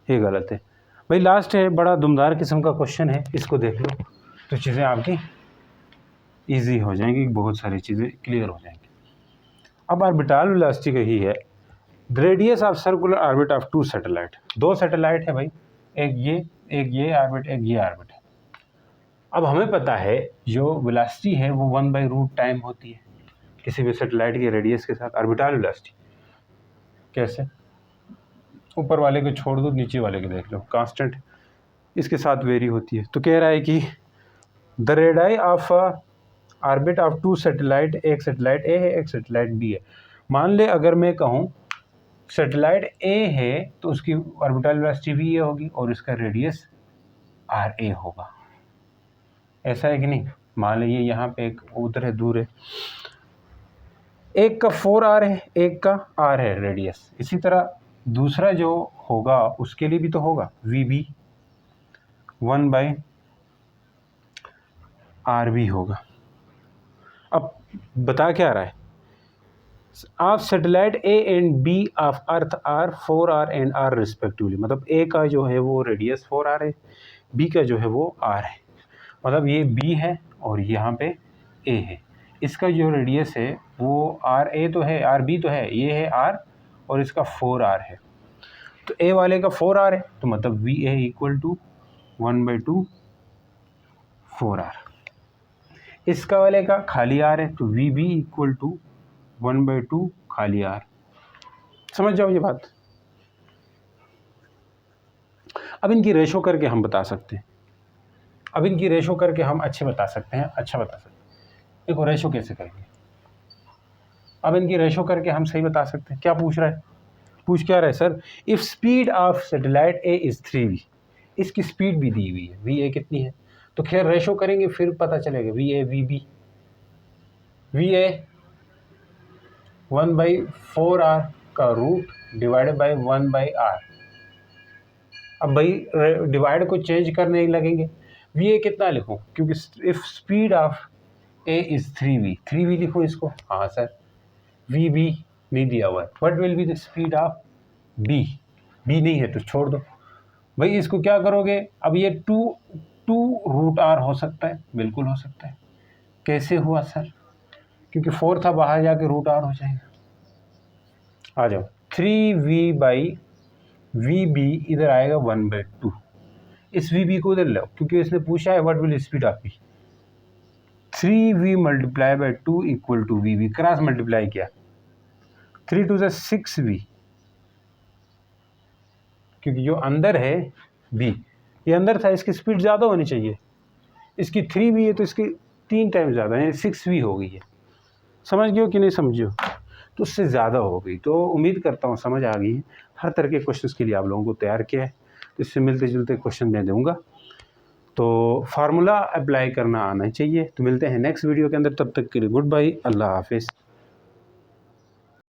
Speaker 1: ये गलत है भाई। लास्ट है, बड़ा दुमदार किस्म का क्वेश्चन है, इसको देख लो तो चीज़ें आपकी इजी हो जाएंगी, बहुत सारी चीज़ें क्लियर हो जाएंगी। अब ऑर्बिटल वेलोसिटी का ही है, the radius of circular orbit of 2 satellite. 2 satellite है भाई, एक ये ऑर्बिट, एक ये ऑर्बिट है। अब हमें पता है जो वेलोसिटी है वो 1/रूट टाइम होती है किसी भी सैटेलाइट के रेडियस के साथ। ऑर्बिटल वेलोसिटी कैसे, ऊपर वाले को छोड़ दो, नीचे वाले को देख लो, कांस्टेंट इसके साथ वेरी होती है। तो कह रहा है कि the radius of orbit of 2 satellite, एक सैटेलाइट ए है, एक सैटेलाइट बी है। मान ले अगर मैं कहूँ सैटेलाइट ए है तो उसकी ऑर्बिटल वेलोसिटी भी ये होगी और इसका रेडियस RA होगा, ऐसा है कि नहीं। मान लीजिए यहाँ पे एक उधर है, दूर है, एक का 4R है, एक का R है रेडियस। इसी तरह दूसरा जो होगा उसके लिए भी तो होगा, VB 1/RB होगा। अब बता क्या रहा है, आप satellite A and B of earth R 4R and R respectively, मतलब A का जो है वो रेडियस 4R है, B का जो है वो R है। मतलब ये B है और यहाँ पे A है, इसका जो रेडियस है वो RA तो है, RB तो है, ये है R और इसका 4R है। तो A वाले का 4R है तो मतलब VA इक्वल टू 1/2 4R। इसका वाले का खाली R है तो VB इक्वल टू 1/2 खाली R। समझ जाओ ये बात। अब इनकी रेशो करके हम बता सकते हैं, अब इनकी रेशो करके हम अच्छा बता सकते हैं। देखो रेशो कैसे करेंगे, अब इनकी रेशो करके हम सही बता सकते हैं। क्या पूछ रहा है, पूछ क्या रहा है sir, if speed of satellite A is 3V, इसकी स्पीड भी दी हुई है, VA कितनी है, तो खैर रेशो करेंगे फिर पता चलेगा। VA 1/4R का रूट डिवाइडेड बाई 1/R। अब भाई डिवाइड को चेंज करने ही लगेंगे। VA कितना लिखूं, क्योंकि if speed of A is 3V लिखूं इसको। हाँ सर, VB नहीं दिया हुआ है, what will be the speed of B नहीं है तो छोड़ दो भाई। इसको क्या करोगे, अब ये 2√R हो सकता है, बिल्कुल हो सकता है। कैसे हुआ सर, क्योंकि 4 था, बाहर जाके √R हो जाएगा। आ जाओ, 3V/VB इधर आएगा 1/2। इस VB को इधर लो, क्योंकि इसने पूछा है what will speed of B। 3V × 2 equal to VB, cross multiply किया, 3 2 6V, क्योंकि जो अंदर है B, ये अंदर था, इसकी स्पीड ज़्यादा होनी चाहिए। इसकी 3V है तो इसकी 3 टाइम ज़्यादा है, 6V हो गई है। समझ गए हो कि नहीं समझो, तो उससे ज़्यादा हो गई। तो उम्मीद करता हूँ समझ आ गई है। हर तरह के क्वेश्चंस के लिए आप लोगों को तैयार किया है, तो इससे मिलते जुलते क्वेश्चन मैं दूंगा, तो फार्मूला अप्लाई करना आना चाहिए। तो मिलते हैं नेक्स्ट वीडियो के अंदर, तब तक के लिए गुड बाय, अल्लाह हाफिज़।